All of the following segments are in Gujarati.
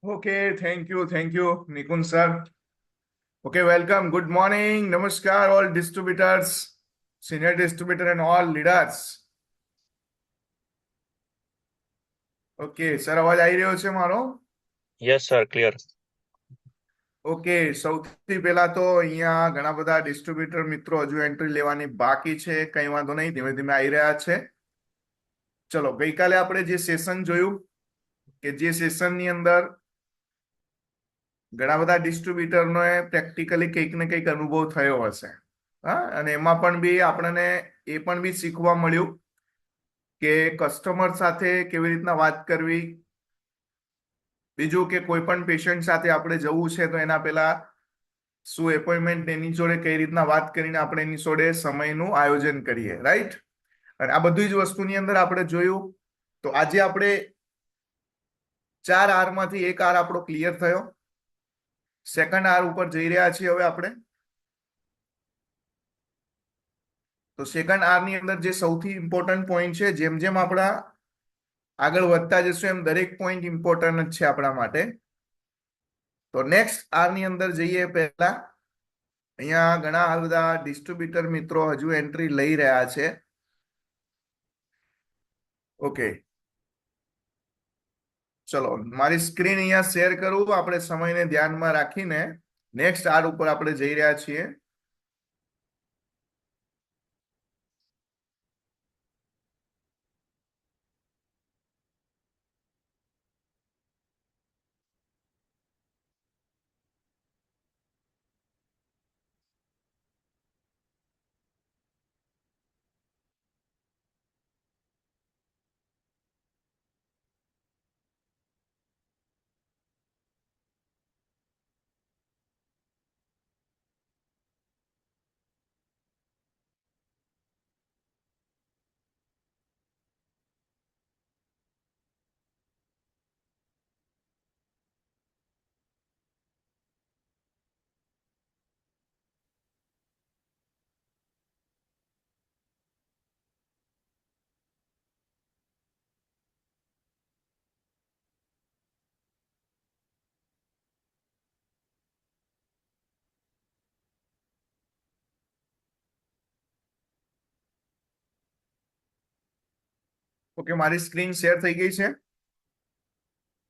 Okay, thank you, Nikun sir. Okay, welcome. Good morning. Namaskar, all distributors, senior distributor, and all leaders. Okay, sir અવાજ આવી રહ્યો છે મારો? Yes sir, clear. ઓકે, સૌથી પહેલા તો અહીંયા ઘણા બધા ડિસ્ટ્રીબ્યુટર મિત્રો હજુ એન્ટ્રી લેવાની બાકી છે. કઈ વાંધો નહીં, ધીમે ધીમે આવી રહ્યા છે. ચલો, ગઈકાલે આપણે જે સેશન જોયું કે જે સેશનની અંદર ઘણા બધા ડિસ્ટ્રીબ્યુટરનો પ્રેક્ટિકલી કંઈક ને કંઈક અનુભવ થયો હશે. હા, અને એમાં પણ બી આપણને એ પણ બી શીખવા મળ્યું કે કસ્ટમર સાથે કેવી રીતના વાત કરવી. બીજું કે કોઈ પણ પેશન્ટ સાથે આપણે જવું છે તો એના પહેલા શું એપોઇન્ટમેન્ટ એની જોડે કઈ રીતના વાત કરીને આપણે એની જોડે સમયનું આયોજન કરીએ, રાઈટ? અને આ બધી જ વસ્તુની અંદર આપણે જોયું. તો આજે આપણે 4 આરમાંથી એક આર આપણો ક્લિયર થયો. સેકન્ડ આર ઉપર જઈ રહ્યા છીએ હવે આપણે. તો સેકન્ડ આર ની અંદર જે સૌથી ઇમ્પોર્ટન્ટ પોઈન્ટ છે, જેમ જેમ આપણા આગળ વધતા જશું એમ દરેક પોઈન્ટ ઇમ્પોર્ટન્ટ છે આપણા માટે. તો નેક્સ્ટ આર ની અંદર જઈએ પહેલા અહીંયા ઘણા બધા ડિસ્ટ્રીબ્યુટર મિત્રો હજુ એન્ટ્રી લઈ રહ્યા છે. ઓકે, ચલો મારી સ્ક્રીન અહીંયા શેર કરું. આપણે સમયને ધ્યાનમાં રાખીને નેક્સ્ટ આર ઉપર આપણે જઈ રહ્યા છીએ. ઓકે, મારી સ્ક્રીન શેર થઈ ગઈ છે.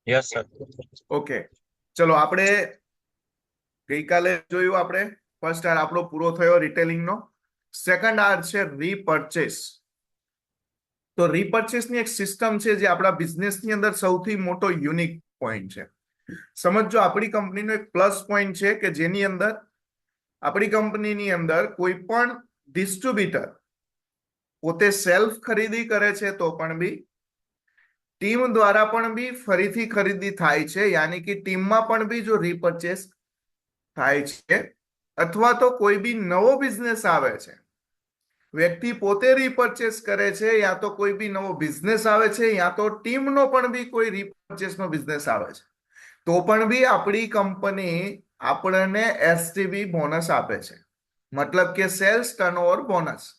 Yes sir. ઓકે, ચલો આપણે ગઈકાલે જોયું આપણે ફર્સ્ટ આર આપણો પૂરો થયો રિટેલિંગનો. સેકન્ડ આર છે રીપર્ચેસ. તો રીપર્ચેસ ની એક સિસ્ટમ છે જે આપણા બિઝનેસની અંદર સૌથી મોટો યુનિક પોઈન્ટ છે. સમજો, આપણી કંપનીનો એક પ્લસ પોઈન્ટ છે કે જેની અંદર આપણી કંપનીની અંદર કોઈ પણ ડિસ્ટ્રીબ્યુટર પોતે સેલ્ફ ખરીદી કરે છે તો પણ બી ટીમ દ્વારા પણ બી ફરીથી ખરીદી થાય છે, યાની કે ટીમમાં પણ બી જો રીપર્ચેસ થાય છે, અથવા તો કોઈ બી નવો બિઝનેસ આવે છે, વ્યક્તિ પોતે રીપર્ચેસ કરે છે, યા તો કોઈ બી નવો બિઝનેસ આવે છે, યા તો ટીમનો પણ બી કોઈ રીપર્ચેસનો બિઝનેસ આવે છે, તો પણ બી આપણી કંપની આપણને એસટીબી બોનસ આપે છે. મતલબ કે સેલ્સ ટર્નઓવર બોનસ.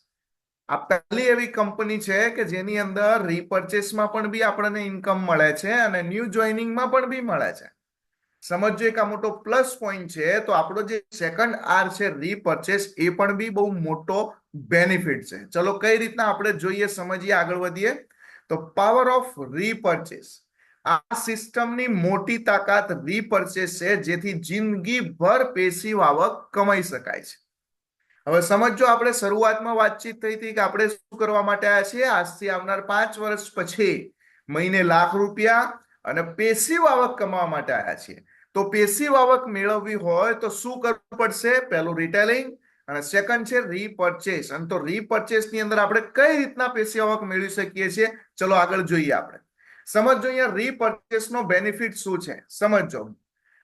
આ પહેલી એવી કંપની છે કે જેની અંદર રીપર્ચેસમાં પણ બી આપણને ઇન્કમ મળે છે અને ન્યૂ જોઈનિંગમાં પણ બી મળે છે. સમજો, એક આ મોટો પ્લસ પોઈન્ટ છે. તો આપણો જે સેકન્ડ આર છે રીપર્ચેસ, એ પણ બી બહુ મોટો બેનિફિટ છે. ચલો કઈ રીતના આપણે જોઈએ, સમજીએ, આગળ વધીએ. તો પાવર ઓફ રીપર્ચેસ. આ સિસ્ટમની મોટી તાકાત રીપર્ચેસ છે, જેથી જિંદગીભર પેસિવ આવક કમાઈ શકાય છે. હવે સમજો, આપણે શરૂઆતમાં વાતચીત થઈ હતી કે આપણે શું કરવા માટે આવ્યા છીએ. આજથી આવનાર 5 વર્ષ પછી મહિને ₹1,00,000 અને પેસિવ આવક કમાવા માટે આવ્યા છીએ. તો પેસિવ આવક મેળવવી હોય તો શું કરવું પડશે? પહેલું રિટેલિંગ અને સેકન્ડ છે રીપર્ચેસ. અને તો રીપર્ચેસ ની અંદર આપણે કઈ રીતના પેસિવ આવક મેળવી શકીએ છીએ, ચલો આગળ જોઈએ. આપણે સમજો અહીંયા રીપર્ચેસ નો બેનિફિટ શું છે. સમજો,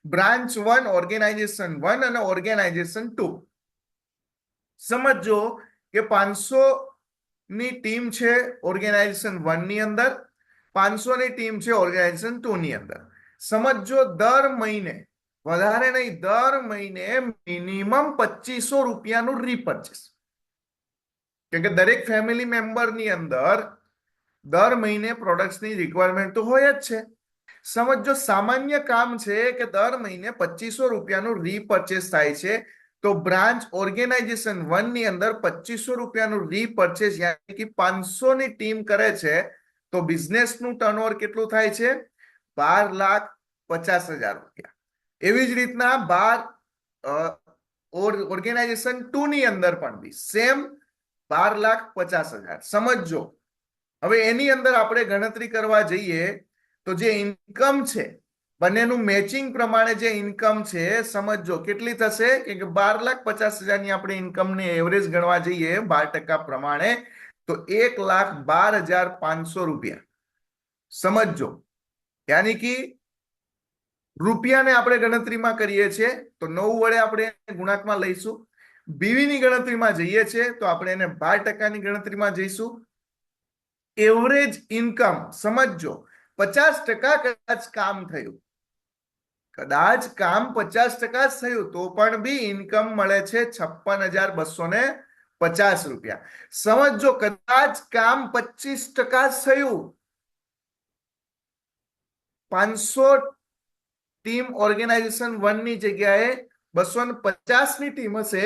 બ્રાન્ચ 1, ઓર્ગેનાઇઝેશન 1 અને ઓર્ગેનાઇઝેશન 2. સમજો કે 500 ની ટીમ છે ઓર્ગેનાઇઝેશન 1 ની અંદર, 500 ની ટીમ છે ઓર્ગેનાઇઝેશન 2 ની અંદર. સમજો દર મહિને, વધારે નહીં, દર મહિને મિનિમમ ₹2,500 રીપર્ચેસ. કેમ કે દરેક ફેમિલી મેમ્બરની અંદર દર મહિને પ્રોડક્ટ્સની રિક્વાયરમેન્ટ તો હોય જ છે. સમજો સામાન્ય કામ છે કે દર મહિને 2500 રૂપિયાનું રીપર્ચેસ થાય છે, તો બ્રાન્ચ ઓર્ગેનાઇઝેશન 1 ની અંદર 2500 રૂપિયાનું રીપર્ચેસ યાની કે 500 ની ટીમ કરે છે, તો બિઝનેસનું ટર્નઓવર કેટલું થાય છે? 12,50,000 રૂપિયા. એવી જ રીતના ઓર્ગેનાઇઝેશન 2 ની અંદર પણ બી સેમ 12,50,000. સમજો હવે એની અંદર આપણે ગણતરી કરવા જઈએ તો જે ઇન્કમ છે બંનેનું મેચિંગ પ્રમાણે જે ઇન્કમ છે સમજો કેટલી થશે કે 12,50,000 ની આપણે ઇન્કમની એવરેજ ગણવા જઈએ 12% પ્રમાણે તો 1,12,500 રૂપિયા. સમજો યાની કે રૂપિયાને આપણે ગણતરીમાં કરીએ છીએ તો 9 વડે આપણે ગુણાંકમાં લઈશું. બીવી ની ગણતરીમાં જઈએ છીએ તો આપણે એને 12%ની ગણતરીમાં જઈશું. એવરેજ ઇન્કમ સમજો 50% કદાચ કામ થયું, કદાચ કામ 50% જ થયું તો પણ બી ઇન્કમ મળે છે 56,250 રૂપિયા. સમજો કદાચ કામ 25% જ થયું, 500 ટીમ ઓર્ગેનાઇઝેશન 1 ની જગ્યાએ 250 ની ટીમ હશે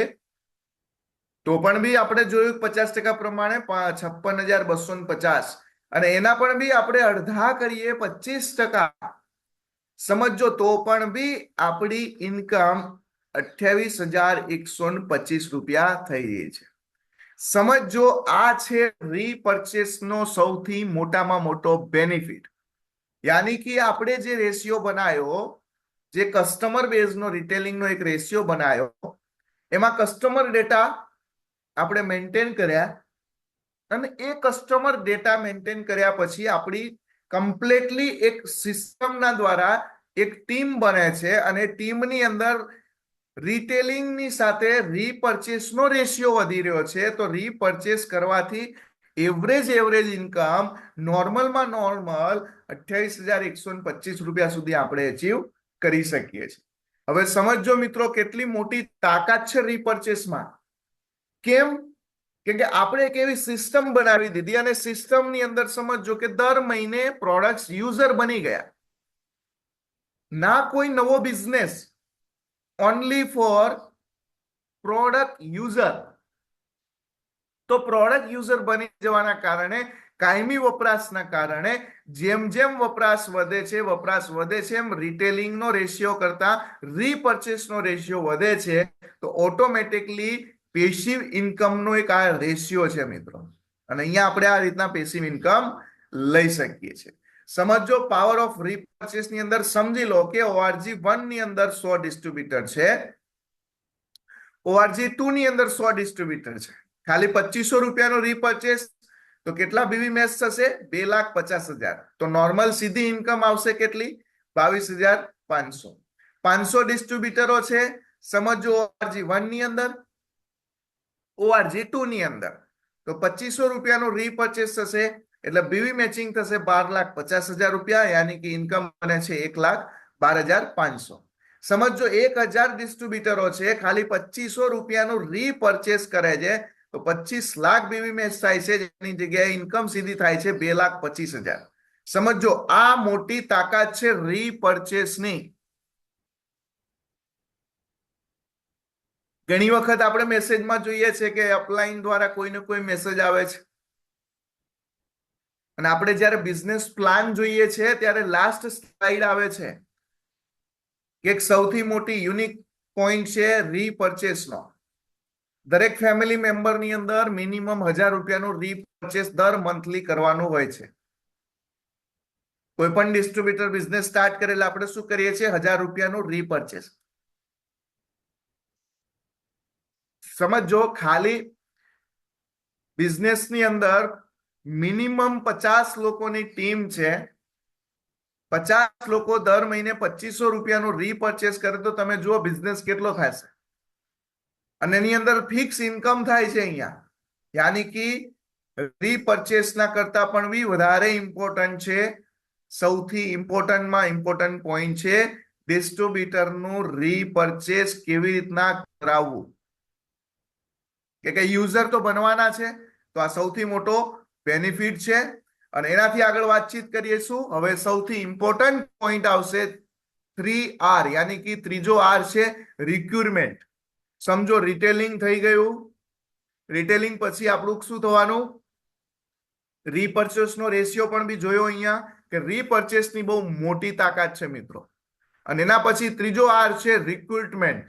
તો પણ બી આપણે જોયું 50% પ્રમાણે 56,250 અને એના પણ બી આપણે અડધા કરીએ 25%, સમજો તો પણ બી આપણી ઇન્કમ 28,125 રૂપિયા થઈ રહી છે. સમજો આ છે રીપર્ચેસ નો સૌથી મોટામાં મોટો બેનિફિટ. યાની કે આપણે જે રેશિયો બનાવ્યો, જે કસ્ટમર બેઝનો રિટેલિંગનો એક રેશિયો બનાવ્યો, એમાં કસ્ટમર ડેટા આપણે મેન્ટેન કર્યા અને એ કસ્ટમર ડેટા મેન્ટેન કર્યા પછી આપણી કમ્પ્લીટલી એક સિસ્ટમના દ્વારા એક ટીમ બને છે અને ટીમની અંદર રિટેલિંગની સાથે રીપર્ચેસનો રેશિયો વધી રહ્યો છે. તો રીપર્ચેસ કરવાથી એવરેજ ઇન્કમ નોર્મલમાં નોર્મલ 28,125 રૂપિયા સુધી આપણે અચીવ કરી શકીએ છીએ. હવે સમજો મિત્રો કેટલી મોટી તાકાત છે રીપર્ચેસમાં. કેમ? કે આપણે એક એવી સિસ્ટમ બનાવી દીધી અને સિસ્ટમની અંદર સમજો કે દર મહિને પ્રોડક્ટ્સ યુઝર બની ગયા, ના કોઈ નવો business, only for product user. તો પ્રોડક્ટ યુઝર બની જવાના કારણે કાયમી વપરાશના કારણે જેમ જેમ વપરાશ વધે છે એમ રિટેલિંગનો રેશિયો કરતા રીપર્ચેસનો રેશિયો વધે છે. તો ઓટોમેટિકલી પેસિવ ઇન્કમનો એક આ રેશિયો છે મિત્રો, અને અહીંયા આપણે આ રીતના પેસિવ ઇન્કમ લઈ શકીએ છીએ. સમજો પાવર ઓફ રીપર્ચેસ ની અંદર સમજી લો કે ઓઆરજી 1 ની અંદર 100 ડિસ્ટ્રીબ્યુટર છે, ઓઆરજી 2 ની અંદર 100 ડિસ્ટ્રીબ્યુટર છે, ખાલી 2500 રૂપિયાનો રીપર્ચેસ તો કેટલા બીવી મેચ થશે? 2,50,000. તો નોર્મલ સીધી ઇન્કમ આવશે કેટલી? 22,500. 500 ડિસ્ટ્રીબ્યુટરો છે સમજો ઓઆરજી 1 ની અંદર, ઓઆરજી 2 ની અંદર, તો 2500 રૂપિયાનું રીપર્ચેસ થશે એટલે બીવી મેચિંગ થશે 12,50,000 રૂપિયા, યાની કે ઇન્કમ બને છે 1,12,500. સમજો 1,000 ડિસ્ટ્રીબ્યુટરો છે, ખાલી 2500 રૂપિયાનું રીપર્ચેસ કરે છે તો 25 લાખ બીવી મેચ થાય છે, જેની જગ્યાએ ઇન્કમ સીધી થાય છે 2,25,000. સમજો આ મોટી તાકાત છે રીપર્ચેસની. ઘણી વખત આપણે મેસેજમાં જોઈએ છે કે અપલાઈન દ્વારા કોઈને કોઈ મેસેજ આવે છે અને આપણે જ્યારે બિઝનેસ પ્લાન જોઈએ છે ત્યારે લાસ્ટ સ્લાઇડ આવે છે કે એક સૌથી મોટી યુનિક પોઈન્ટ છે રીપર્ચેસનો. દરેક ફેમિલી મેમ્બરની અંદર મિનિમમ 1,000 રૂપિયાનું રીપર્ચેસ દર મંથલી કરવાનું હોય છે. કોઈ પણ ડિસ્ટ્રીબ્યુટર બિઝનેસ સ્ટાર્ટ કરેલા આપણે શું કરીએ છીએ? 1,000 રૂપિયાનું રીપર્ચેસ. સમજો ખાલી બિઝનેસની અંદર મિનિમમ 50 લોકોની ટીમ છે, 50 લોકો દર મહિને 2500 રૂપિયાનું રીપર્ચેસ કરે તો તમે જુઓ બિઝનેસ કેટલો થશે. અને એની અંદર ફિક્સ ઇન્કમ થાય છે અહીંયા, યાની કે રીપર્ચેસના કરતા પણ બી વધારે ઇમ્પોર્ટન્ટ છે, સૌથી ઇમ્પોર્ટન્ટમાં ઇમ્પોર્ટન્ટ પોઈન્ટ છે ડિસ્ટ્રીબ્યુટરનું રીપર્ચેસ કેવી રીતના કરાવવું. કે યુઝર તો બનવાના છે, તો આ સૌથી મોટો બેનિફિટ છે. અને એનાથી આગળ વાતચીત કરીશું. હવે સૌથી ઇમ્પોર્ટન્ટ પોઈન્ટ આવશે 3R, યાની કે ત્રીજો R છે રિક્રુટમેન્ટ. સમજો રિટેલિંગ થઈ ગયું. રિટેલિંગ પછી આપણું શું થવાનું? રીપર્ચેસ નો રેશિયો પણ બી જોયો અહીંયા કે રીપર્ચેસ ની બહુ મોટી તાકાત છે મિત્રો. અને એના પછી ત્રીજો R છે રિક્રુટમેન્ટ.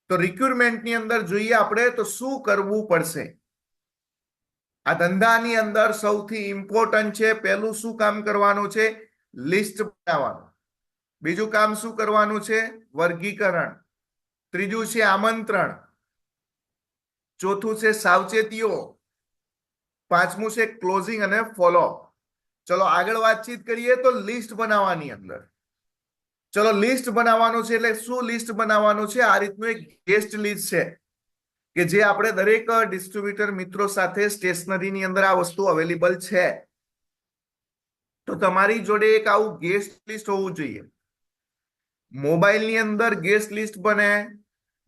તો રિક્રુટમેન્ટ ની અંદર જોઈએ આપણે તો શું કરવું પડશે? આ ધંધાની અંદર સૌથી ઇમ્પોર્ટન્ટ છે, પહેલું શું કામ કરવાનું છે? લિસ્ટ બનાવવાનું. બીજું કામ શું કરવાનું છે? વર્ગીકરણ. ત્રીજું છે આમંત્રણ. ચોથું છે સાવચેતીઓ. પાંચમું છે ક્લોઝિંગ અને ફોલો. ચલો આગળ વાતચીત કરીએ તો લિસ્ટ બનાવવાની અંદર. ચલો લિસ્ટ બનાવવાનું છે એટલે શું લિસ્ટ બનાવવાનું છે? આ રીતનું એક ગેસ્ટ લિસ્ટ છે કે જે આપણે દરેક ડિસ્ટ્રીબ્યુટર મિત્રો સાથે સ્ટેશનરીની અંદર આ વસ્તુ અવેલેબલ છે. તો તમારી જોડે એક આવું ગેસ્ટ લિસ્ટ હોવું જોઈએ. મોબાઈલની અંદર ગેસ્ટ લિસ્ટ બને,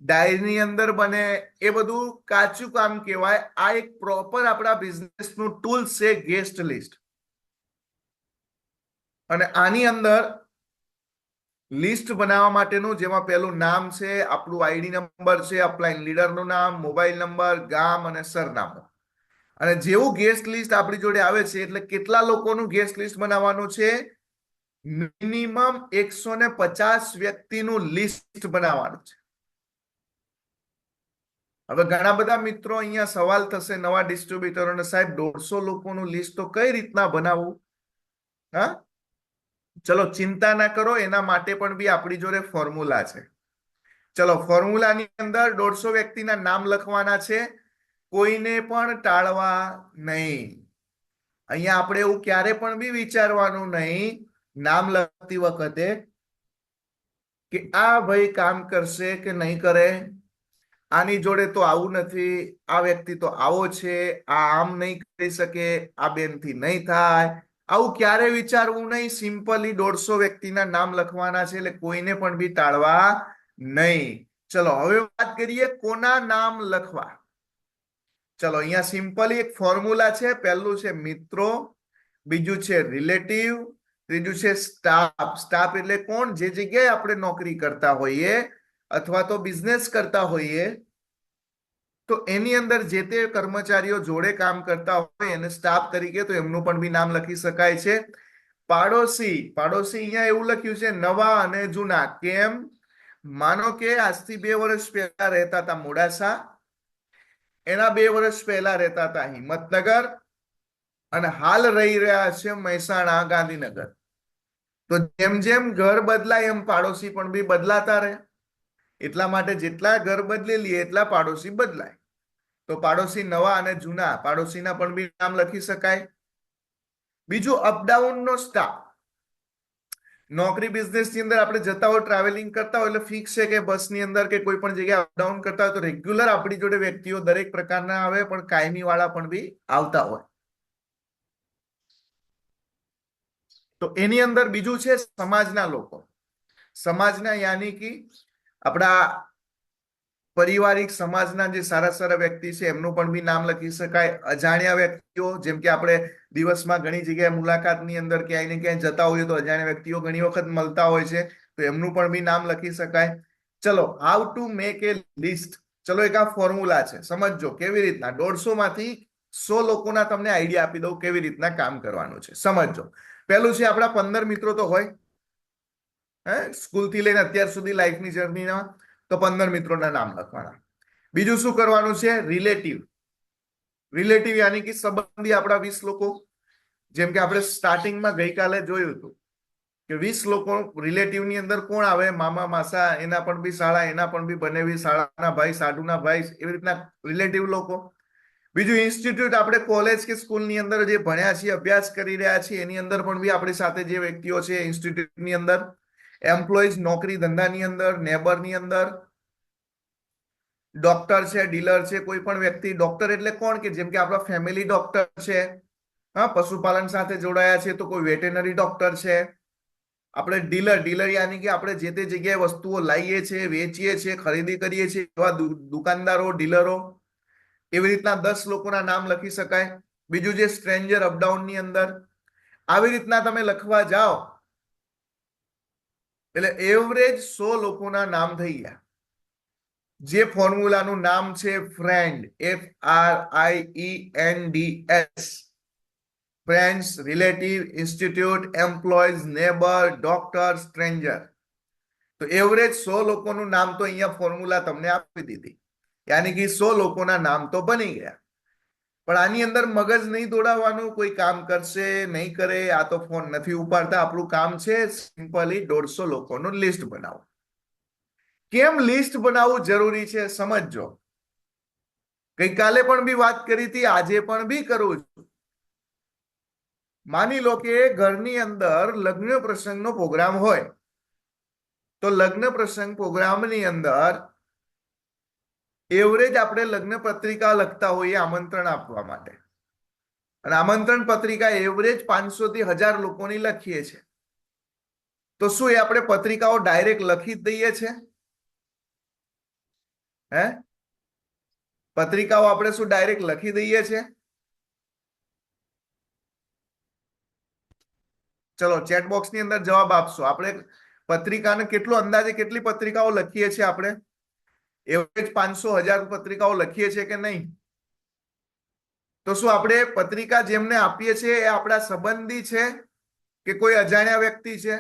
ડાયરીની અંદર બને, એ બધું કાચું કામ કહેવાય. આ એક પ્રોપર આપણા બિઝનેસનું ટૂલ છે ગેસ્ટ લિસ્ટ. અને આની અંદર લિસ્ટ બનાવવા માટેનું જેમાં પહેલું નામ છે, આપણું આઈડી નંબર છે, અપલાઈન લીડરનું નામ, મોબાઈલ નંબર, ગામ અને સરનામું. અને જેવું ગેસ્ટ લિસ્ટ આપણી જોડે આવે છે એટલે કેટલા લોકોનું ગેસ્ટ લિસ્ટ બનાવવાનું છે? મિનિમમ 150 વ્યક્તિનું લિસ્ટ બનાવવાનું છે. હવે ઘણા બધા મિત્રો અહીંયા સવાલ થશે નવા ડિસ્ટ્રીબ્યુટરોને, સાહેબ 150 લોકોનું લિસ્ટ તો કઈ રીતના બનાવવું? હા, ચલો ચિંતા ના કરો, એના માટે પણ બી આપણી જોડે ફોર્મ્યુલા છે. ચલો ફોર્મ્યુલાની અંદર 150 વ્યક્તિના નામ લખવાના છે, કોઈને પણ ટાળવા નહીં. અહીંયા આપણે એવું ક્યારે પણ બી વિચારવાનું નહીં નામ લખતી વખતે કે આ ભાઈ કામ કરશે કે નહીં કરે, આની જોડે તો આવું નથી, આ વ્યક્તિ તો આવો છે, આ આમ નહીં કરી શકે, આ બેનથી નહીં થાય. આવું ક્યારે વિચારવું નહીં. સિમ્પલી 150 વ્યક્તિના નામ લખવાના છે એટલે કોઈને પણ બી ટાળવા નહીં. ચલો હવે વાત કરીએ કોના નામ લખવા. ચલો અહીંયા સિમ્પલી એક ફોર્મ્યુલા છે. પહેલું છે મિત્રો, બીજું છે રિલેટિવ, ત્રીજું છે સ્ટાફ. સ્ટાફ એટલે કોણ? જે જગ્યાએ આપણે નોકરી કરતા હોઈએ અથવા તો બિઝનેસ કરતા હોઈએ તો એની અંદર જે તે કર્મચારીઓ જોડે કામ કરતા હોય એને સ્ટાફ તરીકે, તો એમનું પણ બી નામ લખી શકાય છે. પાડોશી, પાડોશી અહીંયા એવું લખ્યું છે નવા અને જૂના. કેમ? માનો કે આજથી 2 વર્ષ પહેલા રહેતા હતા મોડાસા, એના 2 વર્ષ પહેલા રહેતા હતા હિંમતનગર અને હાલ રહી રહ્યા છે મહેસાણા, ગાંધીનગર. તો જેમ જેમ ઘર બદલાય એમ પાડોશી પણ બી બદલાતા રહે. એટલા માટે જેટલા ઘર બદલેલી એટલા પાડોશી બદલાય. તો પાડોશી નવા અને જૂના પાડોશીના પણ બી નામ લખી શકાય. બીજું અપડાઉન નો સ્ટાફ. નોકરી બિઝનેસ ની અંદર આપણે જતા હોય, ટ્રાવેલિંગ કરતા હોય એટલે ફિક્સ છે કે બસની અંદર કે કોઈ પણ જગ્યાએ અપડાઉન કરતા હોય તો રેગ્યુલર આપણી જોડે વ્યક્તિઓ દરેક પ્રકારના આવે, પણ કાયમી વાળા પણ બી આવતા હોય. તો એની અંદર બીજું છે સમાજના લોકો. સમાજના યાની કે આપણા પારિવારિક સમાજના જે સારા સારા વ્યક્તિ છે એમનું પણ બી નામ લખી શકાય. અજાણ્યા વ્યક્તિઓ, જેમ કે આપણે દિવસમાં ઘણી જગ્યાએ મુલાકાતની અંદર ક્યાંય ને ક્યાંય જતા હોઈએ તો અજાણ્યા વ્યક્તિઓ ઘણી વખત મળતા હોય છે, તો એમનું પણ બી નામ લખી શકાય. ચલો how to make A list. ચલો એક આ ફોર્મ્યુલા છે, સમજજો કેવી રીતના 150 માંથી 100 લોકોના તમને આઈડિયા આપી દઉં કેવી રીતના કામ કરવાનું છે. સમજજો. પહેલું છે આપણા 15 મિત્રો તો હોય, સ્કૂલથી લઈને અત્યાર સુધી લાઈફની જર્નીના, તો 15 મિત્રોના નામ લખવાના. બીજું શું કરવાનું છે? રિલેટિવ. રિલેટિવ યાની કે સંબંધી આપણા 20 લોકો. જેમ કે આપણે સ્ટાર્ટિંગમાં ગઈકાલે જોયું હતું કે 20 લોકો રિલેટિવની અંદર કોણ આવે? મામા, માસા, એના પણ બી શાળા, એના પણ બી બનેવી શાળાના ભાઈ, સાડુના ભાઈ, એવી રીતના રિલેટિવ લોકો. બીજું ઇન્સ્ટિટ્યૂટ, આપણે કોલેજ કે સ્કૂલની અંદર જે ભણ્યા છીએ, અભ્યાસ કરી રહ્યા છીએ, એની અંદર પણ બી આપણી સાથે જે વ્યક્તિઓ છે ઇન્સ્ટિટ્યૂટની અંદર. એમ્પ્લોઈઝ, નોકરી ધંધાની અંદર, નેબરની અંદર. ડોક્ટર છે, ડીલર છે, કોઈ પણ વ્યક્તિ. ડોક્ટર એટલે કોણ? કે જેમ કે આપણા ફેમિલી ડોક્ટર છે, હા, પશુપાલન સાથે જોડાયા છે તો કોઈ વેટેનરી ડોક્ટર છે. આપણે ડીલર, ડીલર યાની કે આપણે જે તે જગ્યાએ વસ્તુઓ લાવીએ છીએ, વેચીએ છીએ, ખરીદી કરીએ છીએ, એવા દુકાનદારો, ડીલરો. એવી રીતના 10 લોકોના નામ લખી શકાય. બીજું જે સ્ટ્રેન્જર અપડાઉન ની અંદર આવી રીતના તમે લખવા જાઓ એટલે એવરેજ 100 લોકોના નામ થઈ ગયા. જે ફોર્મ્યુલાનું નામ છે friend, FRIENDS, friends, relative, institute, employees, neighbour, doctor, stranger. તો એવરેજ 100 લોકોનું નામ તો અહીંયા ફોર્મ્યુલા તમને આપી દીધી, યાની કે 100 લોકોના નામ તો બની ગયા. પણ આની અંદર મગજ નહીં દોડાવવાનું, કોઈ કામ કરશે નહીં કરે, આ તો ફોન નથી ઉપાડતા. આપણું કામ છે સિમ્પલી 150 લોકોનું લિસ્ટ બનાવો. કેમ લિસ્ટ બનાવવું જરૂરી છે સમજજો. ગઈકાલે પણ બી વાત કરી હતી, આજે પણ બી કરું છું. માની લો કે ઘરની અંદર લગ્ન પ્રસંગનો પ્રોગ્રામ હોય, તો લગ્ન પ્રસંગ પ્રોગ્રામની અંદર એવરેજ આપણે લગ્ન પત્રિકા લખતા હોઈએ આમંત્રણ આપવા માટે, અને આમંત્રણ પત્રિકા એવરેજ 500 થી 1000 લોકોની લખીએ છીએ. તો શું એ આપણે પત્રિકાઓ ડાયરેક્ટ લખી જ દઈએ છીએ? હે, પત્રિકાઓ આપણે શું ડાયરેક્ટ લખી દઈએ છીએ? ચલો ચેટ બોક્સ ની અંદર જવાબ આપશો. આપણે પત્રિકાને કેટલું અંદાજે કેટલી પત્રિકાઓ લખીએ છીએ? આપણે એવરેજ 500-1000 પત્રિકાઓ લખીએ છીએ કે નહીં? તો શું આપણે પત્રિકા જેમને આપીએ છીએ એ આપણા સંબંધી છે કે કોઈ અજાણ્યા વ્યક્તિ છે?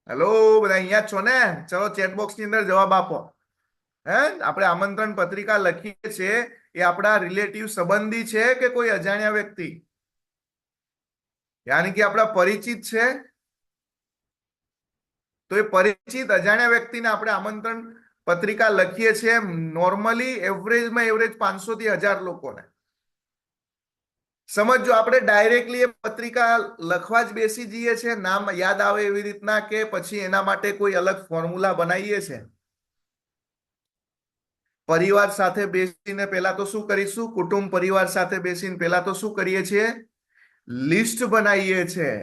હેલો, બધા અહીંયા જ છો ને? ચલો ચેટ બોક્સ ની અંદર જવાબ આપો. હે, આપણે આમંત્રણ પત્રિકા લખીએ છીએ એ આપણા રિલેટિવ સંબંધી છે કે કોઈ અજાણ્યા વ્યક્તિ? યાની કે આપણા પરિચિત છે? તો એ પરિચિત અજાણ્યા વ્યક્તિને આપણે આમંત્રણ પત્રિકા લખીએ છીએ નોર્મલી એવરેજમાં એવરેજ 500 થી 1000 લોકોને. સમજો, આપણે ડાયરેક્ટલી એ પત્રિકા લખવા જ બેસી જઈએ છીએ નામ યાદ આવે એવી રીતના, કે પછી એના માટે કોઈ અલગ ફોર્મ્યુલા બનાવીએ છીએ? પરિવાર સાથે બેસીને પહેલા તો શું કરીશું? કુટુંબ પરિવાર સાથે બેસીને પહેલા તો શું કરીએ છીએ? લિસ્ટ બનાવીએ છીએ.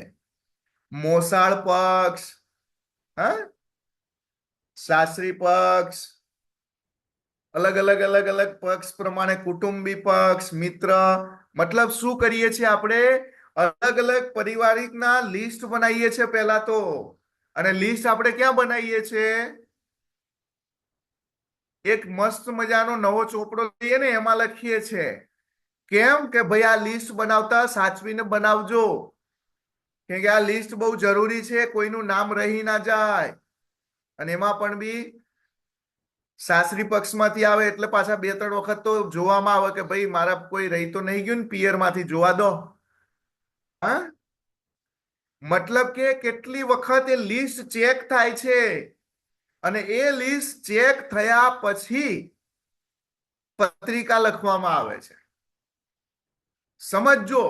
મોસાળ પક્ષ, હા, સાસરી પક્ષ, અલગ અલગ પક્ષ પ્રમાણે કુટુંબી પક્ષ, મિત્ર, મતલબ શું કરીએ છીએ આપણે? અલગ અલગ પારિવારિકના લિસ્ટ બનાવીએ છીએ પહેલા તો. અને લિસ્ટ આપણે ક્યાં બનાવીએ છીએ? એક મસ્ત મજાનો નવો ચોપડો લઈએ ને એમાં લખીએ છીએ. કેમ કે ભાઈ આ લિસ્ટ બનાવતા સાચવીને બનાવજો, કેમ કે આ લિસ્ટ બહુ જરૂરી છે, કોઈનું નામ રહી ના જાય. અને એમાં પણ બી સાસરી પક્ષમાંથી આવે એટલે પાછા 2-3 વખત તો જોવામાં આવે કે ભાઈ મારા કોઈ રહી તો નહીં ગયું ને, પિયરમાંથી જોવા દો. હા, મતલબ કે કેટલી વખત એ લિસ્ટ ચેક થાય છે, અને એ લિસ્ટ ચેક થયા પછી પત્રિકા લખવામાં આવે છે. સમજો,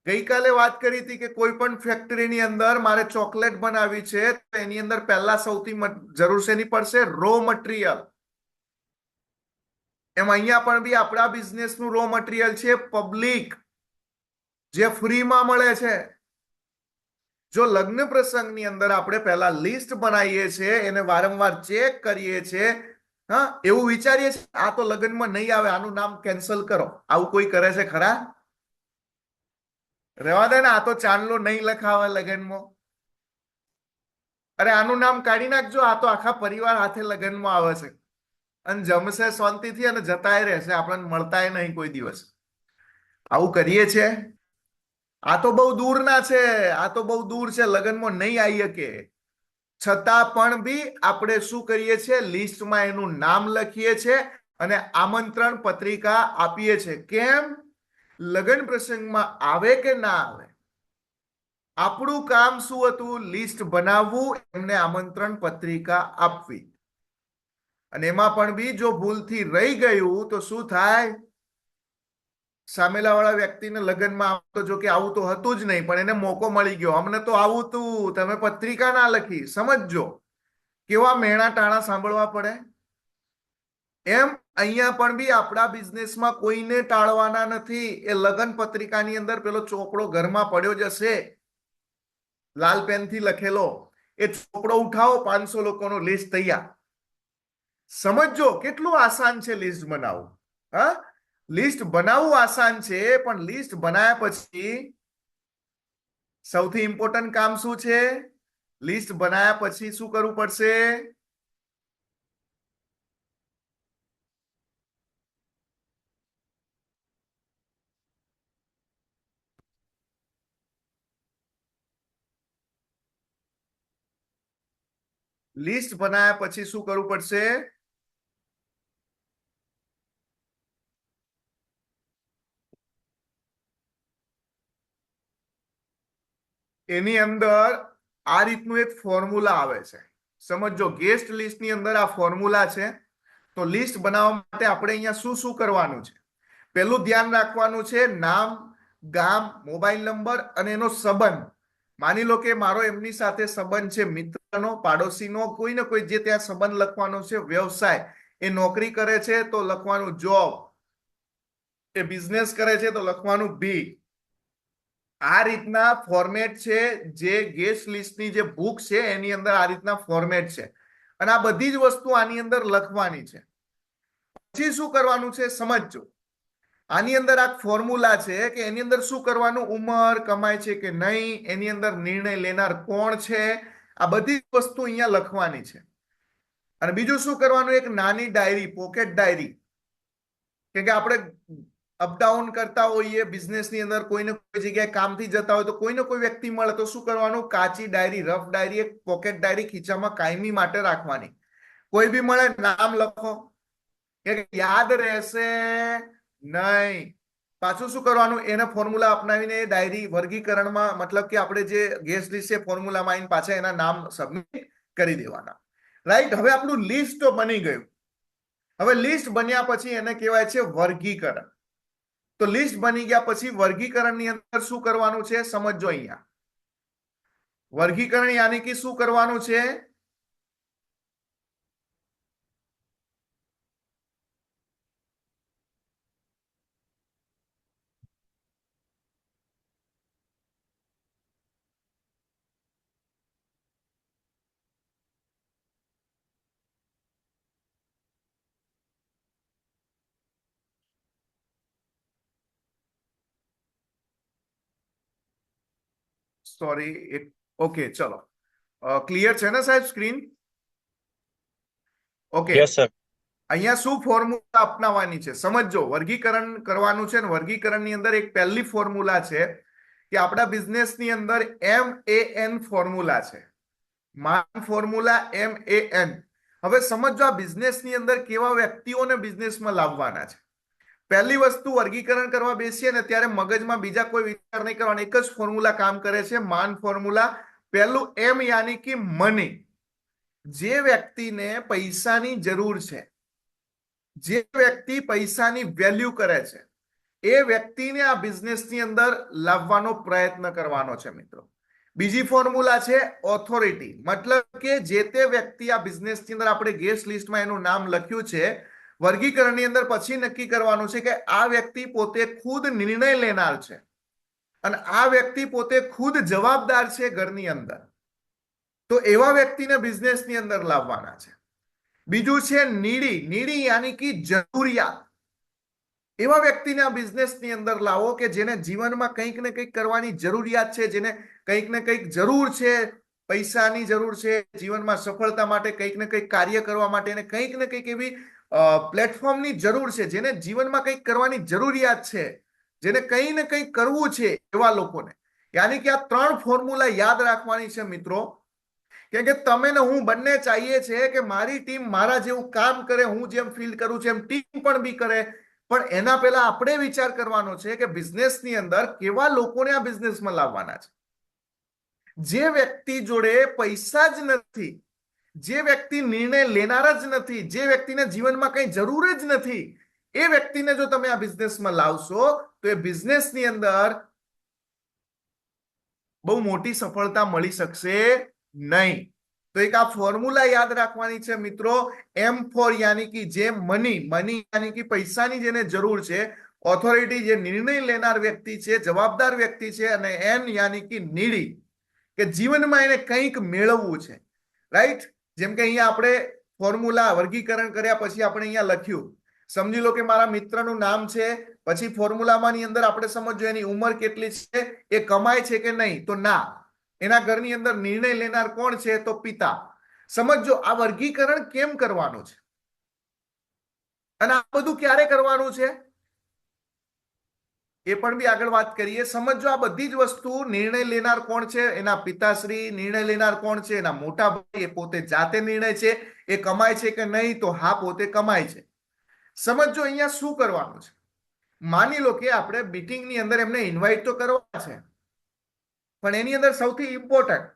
ગઈકાલે વાત કરી હતી કે કોઈ પણ ફેક્ટરીની અંદર મારે ચોકલેટ બનાવવી છે, તો એની અંદર પહેલા સૌથી જરૂર શેની પડશે? Raw material. એમ અહીંયા પણ બી આપણા બિઝનેસનું રો મટીરિયલ છે પબ્લિક, જે ફ્રીમાં મળે છે. જો લગ્ન પ્રસંગની અંદર આપણે પહેલા લિસ્ટ બનાવીએ છીએ, એને વારંવાર ચેક કરીએ છીએ, હા, એવું વિચારીએ છીએ આ તો લગ્નમાં નહીં આવે, આનું નામ કેન્સલ કરો. આવું કોઈ કરે છે ખરા? રહેવા દે ને, આ તો ચાંદલો નહીં લખાવે લગ્નમાં. અરે આનું નામ કાઢી નાખજો, આ તો આખા પરિવાર હાથે લગ્નમાં આવે છે અને જમશે શાંતિથી અને જતાય રહેશે, આપણને મળતાય નહીં કોઈ દિવસ. આવું કરીએ છીએ? આ તો બહુ દૂરના છે, આ તો બહુ દૂર છે, લગ્નમાં નહીં આવી શકે. છતાં પણ બી આપણે શું કરીએ છીએ? લિસ્ટમાં એનું નામ લખીએ છીએ અને આમંત્રણ પત્રિકા આપીએ છીએ. કેમ? લગ્ન પ્રસંગમાં આવે કે ના આવે, આપણું કામ શું હતું? લિસ્ટ બનાવવું, એમને આમંત્રણ પત્રિકા આપવી. અને એમાં પણ બી જો ભૂલથી રહી ગયું તો શું થાય? સામેલા વાળા વ્યક્તિને લગ્નમાં તો જો કે આવું તો હતું જ નહીં, પણ એને મોકો મળી ગયો, અમને તો આવું તું, તમે પત્રિકા ના લખી. સમજો કેવા મેણા ટાણા સાંભળવા પડે. એમ અહીંયા પણ બી આપણા બિઝનેસમાં કોઈને ટાળવાના નથી. એ લગ્ન પત્રિકાની અંદર પેલો ચોપડો ઘરમાં પડ્યો જ હશે, લાલ પેનથી લખેલો. એ ચોપડો ઉઠાવો, 500 લોકોનો લિસ્ટ તૈયાર. સમજો કેટલું આસાન છે લિસ્ટ બનાવવું. હા, લિસ્ટ બનાવવું આસાન છે, પણ લિસ્ટ બનાવ્યા પછી સૌથી ઇમ્પોર્ટન્ટ કામ શું છે? લિસ્ટ બનાવ્યા પછી શું કરવું પડશે? લિસ્ટ બનાવ્યા પછી શું કરવું પડશે? એની અંદર આ રીતનું એક ફોર્મ્યુલા આવે છે. સમજો, ગેસ્ટ લિસ્ટ ની અંદર આ ફોર્મ્યુલા છે. તો લિસ્ટ બનાવવા માટે આપણે અહીંયા શું શું કરવાનું છે? પેલું ધ્યાન રાખવાનું છે નામ, ગામ, મોબાઈલ નંબર અને એનો સંબંધ. માની લો કે મારો એમની સાથે સંબંધ છે, મિત્રનો, પાડોશીનો, કોઈ ને કોઈ, જે ત્યાં સંબંધ લખવાનો છે. વ્યવસાય, એ નોકરી કરે છે તો લખવાનું જોબ, એ બિઝનેસ કરે છે તો લખવાનું બી. આ રીતના ફોર્મેટ છે. જે ગેસ્ટ લિસ્ટની જે બુક છે એની અંદર આ રીતના ફોર્મેટ છે, અને આ બધી જ વસ્તુ આની અંદર લખવાની છે. પછી શું કરવાનું છે સમજજો. આની અંદર આ ફોર્મ્યુલા છે કે એની અંદર શું કરવાનું? ઉંમર, કમાય છે કે નહીં, એની અંદર નિર્ણય લેનાર કોણ છે, આ બધી વસ્તુ અહીંયા લખવાની છે. અને બીજું શું કરવાનું? એક નાની ડાયરી, પોકેટ ડાયરી. કેમ કે આપણે અપડાઉન કરતા હોઈએ બિઝનેસની અંદર, કોઈને કોઈ જગ્યાએ કામથી જતા હોય તો કોઈને કોઈ વ્યક્તિ મળે તો શું કરવાનું? કાચી ડાયરી, રફ ડાયરી, એક પોકેટ ડાયરી ખીચામાં કાયમી માટે રાખવાની. કોઈ બી મળે નામ લખો, કે યાદ રહેશે નહીં. પાછું શું કરવાનું? એને ફોર્મ્યુલા અપનાવીને એ ડાયરી વર્ગીકરણમાં, મતલબ કે આપણે જે ગેસ્ટ લિસ્ટ છે ફોર્મ્યુલામાં આવીને પાછા એના નામ સબમિટ કરી દેવાના. રાઈટ? હવે આપણું લિસ્ટ તો બની ગયું. હવે લિસ્ટ બન્યા પછી એને કહેવાય છે વર્ગીકરણ. તો લિસ્ટ બની ગયા પછી વર્ગીકરણની અંદર શું કરવાનું છે સમજો. અહીંયા વર્ગીકરણ યાની કે શું કરવાનું છે? સોરી, ઓકે, ચલો. ક્લિયર છે ને સાહેબ સ્ક્રીન? ઓકે. Yes, sir. અહીંયા શું ફોર્મ્યુલા અપનાવવાની છે સમજો. વર્ગીકરણ કરવાનું છે ને વર્ગીકરણની અંદર એક પહેલી ફોર્મ્યુલા છે કે આપણા બિઝનેસની અંદર MAN ફોર્મ્યુલા છે. માન ફોર્મ્યુલા MAN. હવે સમજો આ બિઝનેસની અંદર કેવા વ્યક્તિઓને બિઝનેસમાં લાવવાના છે. પહેલી વસ્તુ, વર્ગીકરણ કરવા બેસીએ ને ત્યારે મગજમાં બીજા કોઈ વિચાર નહીં કરવાનો, એક જ ફોર્મ્યુલા કામ કરે છે, માન ફોર્મ્યુલા. પહેલું M યાની કે મની. જે વ્યક્તિને પૈસાની જરૂર છે, જે વ્યક્તિ પૈસાની વેલ્યુ કરે છે, એ વ્યક્તિને આ બિઝનેસની અંદર લાવવાનો પ્રયત્ન કરવાનો છે મિત્રો. બીજી ફોર્મ્યુલા છે ઓથોરિટી, મતલબ કે જે તે વ્યક્તિ આ બિઝનેસની અંદર, આપણે ગેસ્ટ લિસ્ટમાં એનું નામ લખ્યું છે, વર્ગીકરણની અંદર પછી નક્કી કરવાનું છે કે આ વ્યક્તિ પોતે ખુદ નિર્ણય લેનાર છે અને આ વ્યક્તિ પોતે ખુદ જવાબદાર છે ઘરની અંદર. તો એવા વ્યક્તિને બિઝનેસની અંદર લાવવાના છે. બીજું છે નીડી. નીડી યાની કે જરૂરિયાત. એવા વ્યક્તિને આ બિઝનેસની અંદર લાવો કે જેને જીવનમાં કંઈક ને કંઈક કરવાની જરૂરિયાત છે, જેને કંઈક ને કંઈક જરૂર છે, પૈસાની જરૂર છે, જીવનમાં સફળતા માટે કંઈક ને કંઈક કાર્ય કરવા માટે, એને કંઈક ને કંઈક એવી પ્લેટફોર્મની જરૂર છે, જેને જીવનમાં કંઈક કરવાની જરૂરિયાત છે, જેને કંઈ ને કંઈક કરવું છે, એવા લોકોને. યાની કે આ 3 ફોર્મ્યુલા યાદ રાખવાની છે મિત્રો. કેમ કે તમે ને હું બંને ચાહીએ છે કે મારી ટીમ મારા જેવું કામ કરે, હું જેમ ફીલ કરું છું એમ ટીમ પણ બી કરે. પણ એના પહેલા આપણે વિચાર કરવાનો છે કે બિઝનેસની અંદર કેવા લોકોને આ બિઝનેસમાં લાવવાના છે. જે વ્યક્તિ જોડે પૈસા જ નથી, જે વ્યક્તિ નિર્ણય લેનાર જ નથી, જે વ્યક્તિને જીવનમાં કઈ જરૂર જ નથી, એ વ્યક્તિને જો તમે આ બિઝનેસમાં લાવશો તો એ બિઝનેસની અંદર બહુ મોટી સફળતા મળી શકશે નહીં. તો એક આ ફોર્મ્યુલા યાદ રાખવાની છે મિત્રો. M ફોર યાની કે જે મની, મની યાની કે પૈસાની જેને જરૂર છે, ઓથોરિટી જે નિર્ણય લેનાર વ્યક્તિ છે, જવાબદાર વ્યક્તિ છે, અને N યાની કે નીડી, કે જીવનમાં એને કંઈક મેળવવું છે. રાઈટ? જેમ કે અહીંયા આપણે ફોર્મ્યુલા વર્ગીકરણ કર્યા પછી આપણે અહીંયા લખ્યું, સમજી લો કે મારા મિત્રનું નામ છે, પછી ફોર્મ્યુલામાંની અંદર આપણે સમજો એની ઉંમર કેટલી છે, એ કમાય છે કે નહીં, તો ના. એના ઘરની અંદર નિર્ણય લેનાર કોણ છે, તો પિતા. સમજો આ વર્ગીકરણ કેમ કરવાનું છે અને આ બધું ક્યારે કરવાનું છે એ પણ બી આગળ વાત કરીએ. સમજો આ બધી જ વસ્તુ નિર્ણય લેનાર કોણ છે, એના પિતાશ્રી. નિર્ણય લેનાર કોણ છે, એના મોટા ભાઈ. એ પોતે જાતે નિર્ણય છે, એ કમાય છે કે નહીં, તો હા પોતે કમાય છે. સમજો અહીંયા શું કરવાનું છે. માની લો કે આપણે મીટિંગની અંદર એમને ઇન્વાઇટ તો કરવા છે, પણ એની અંદર સૌથી ઇમ્પોર્ટન્ટ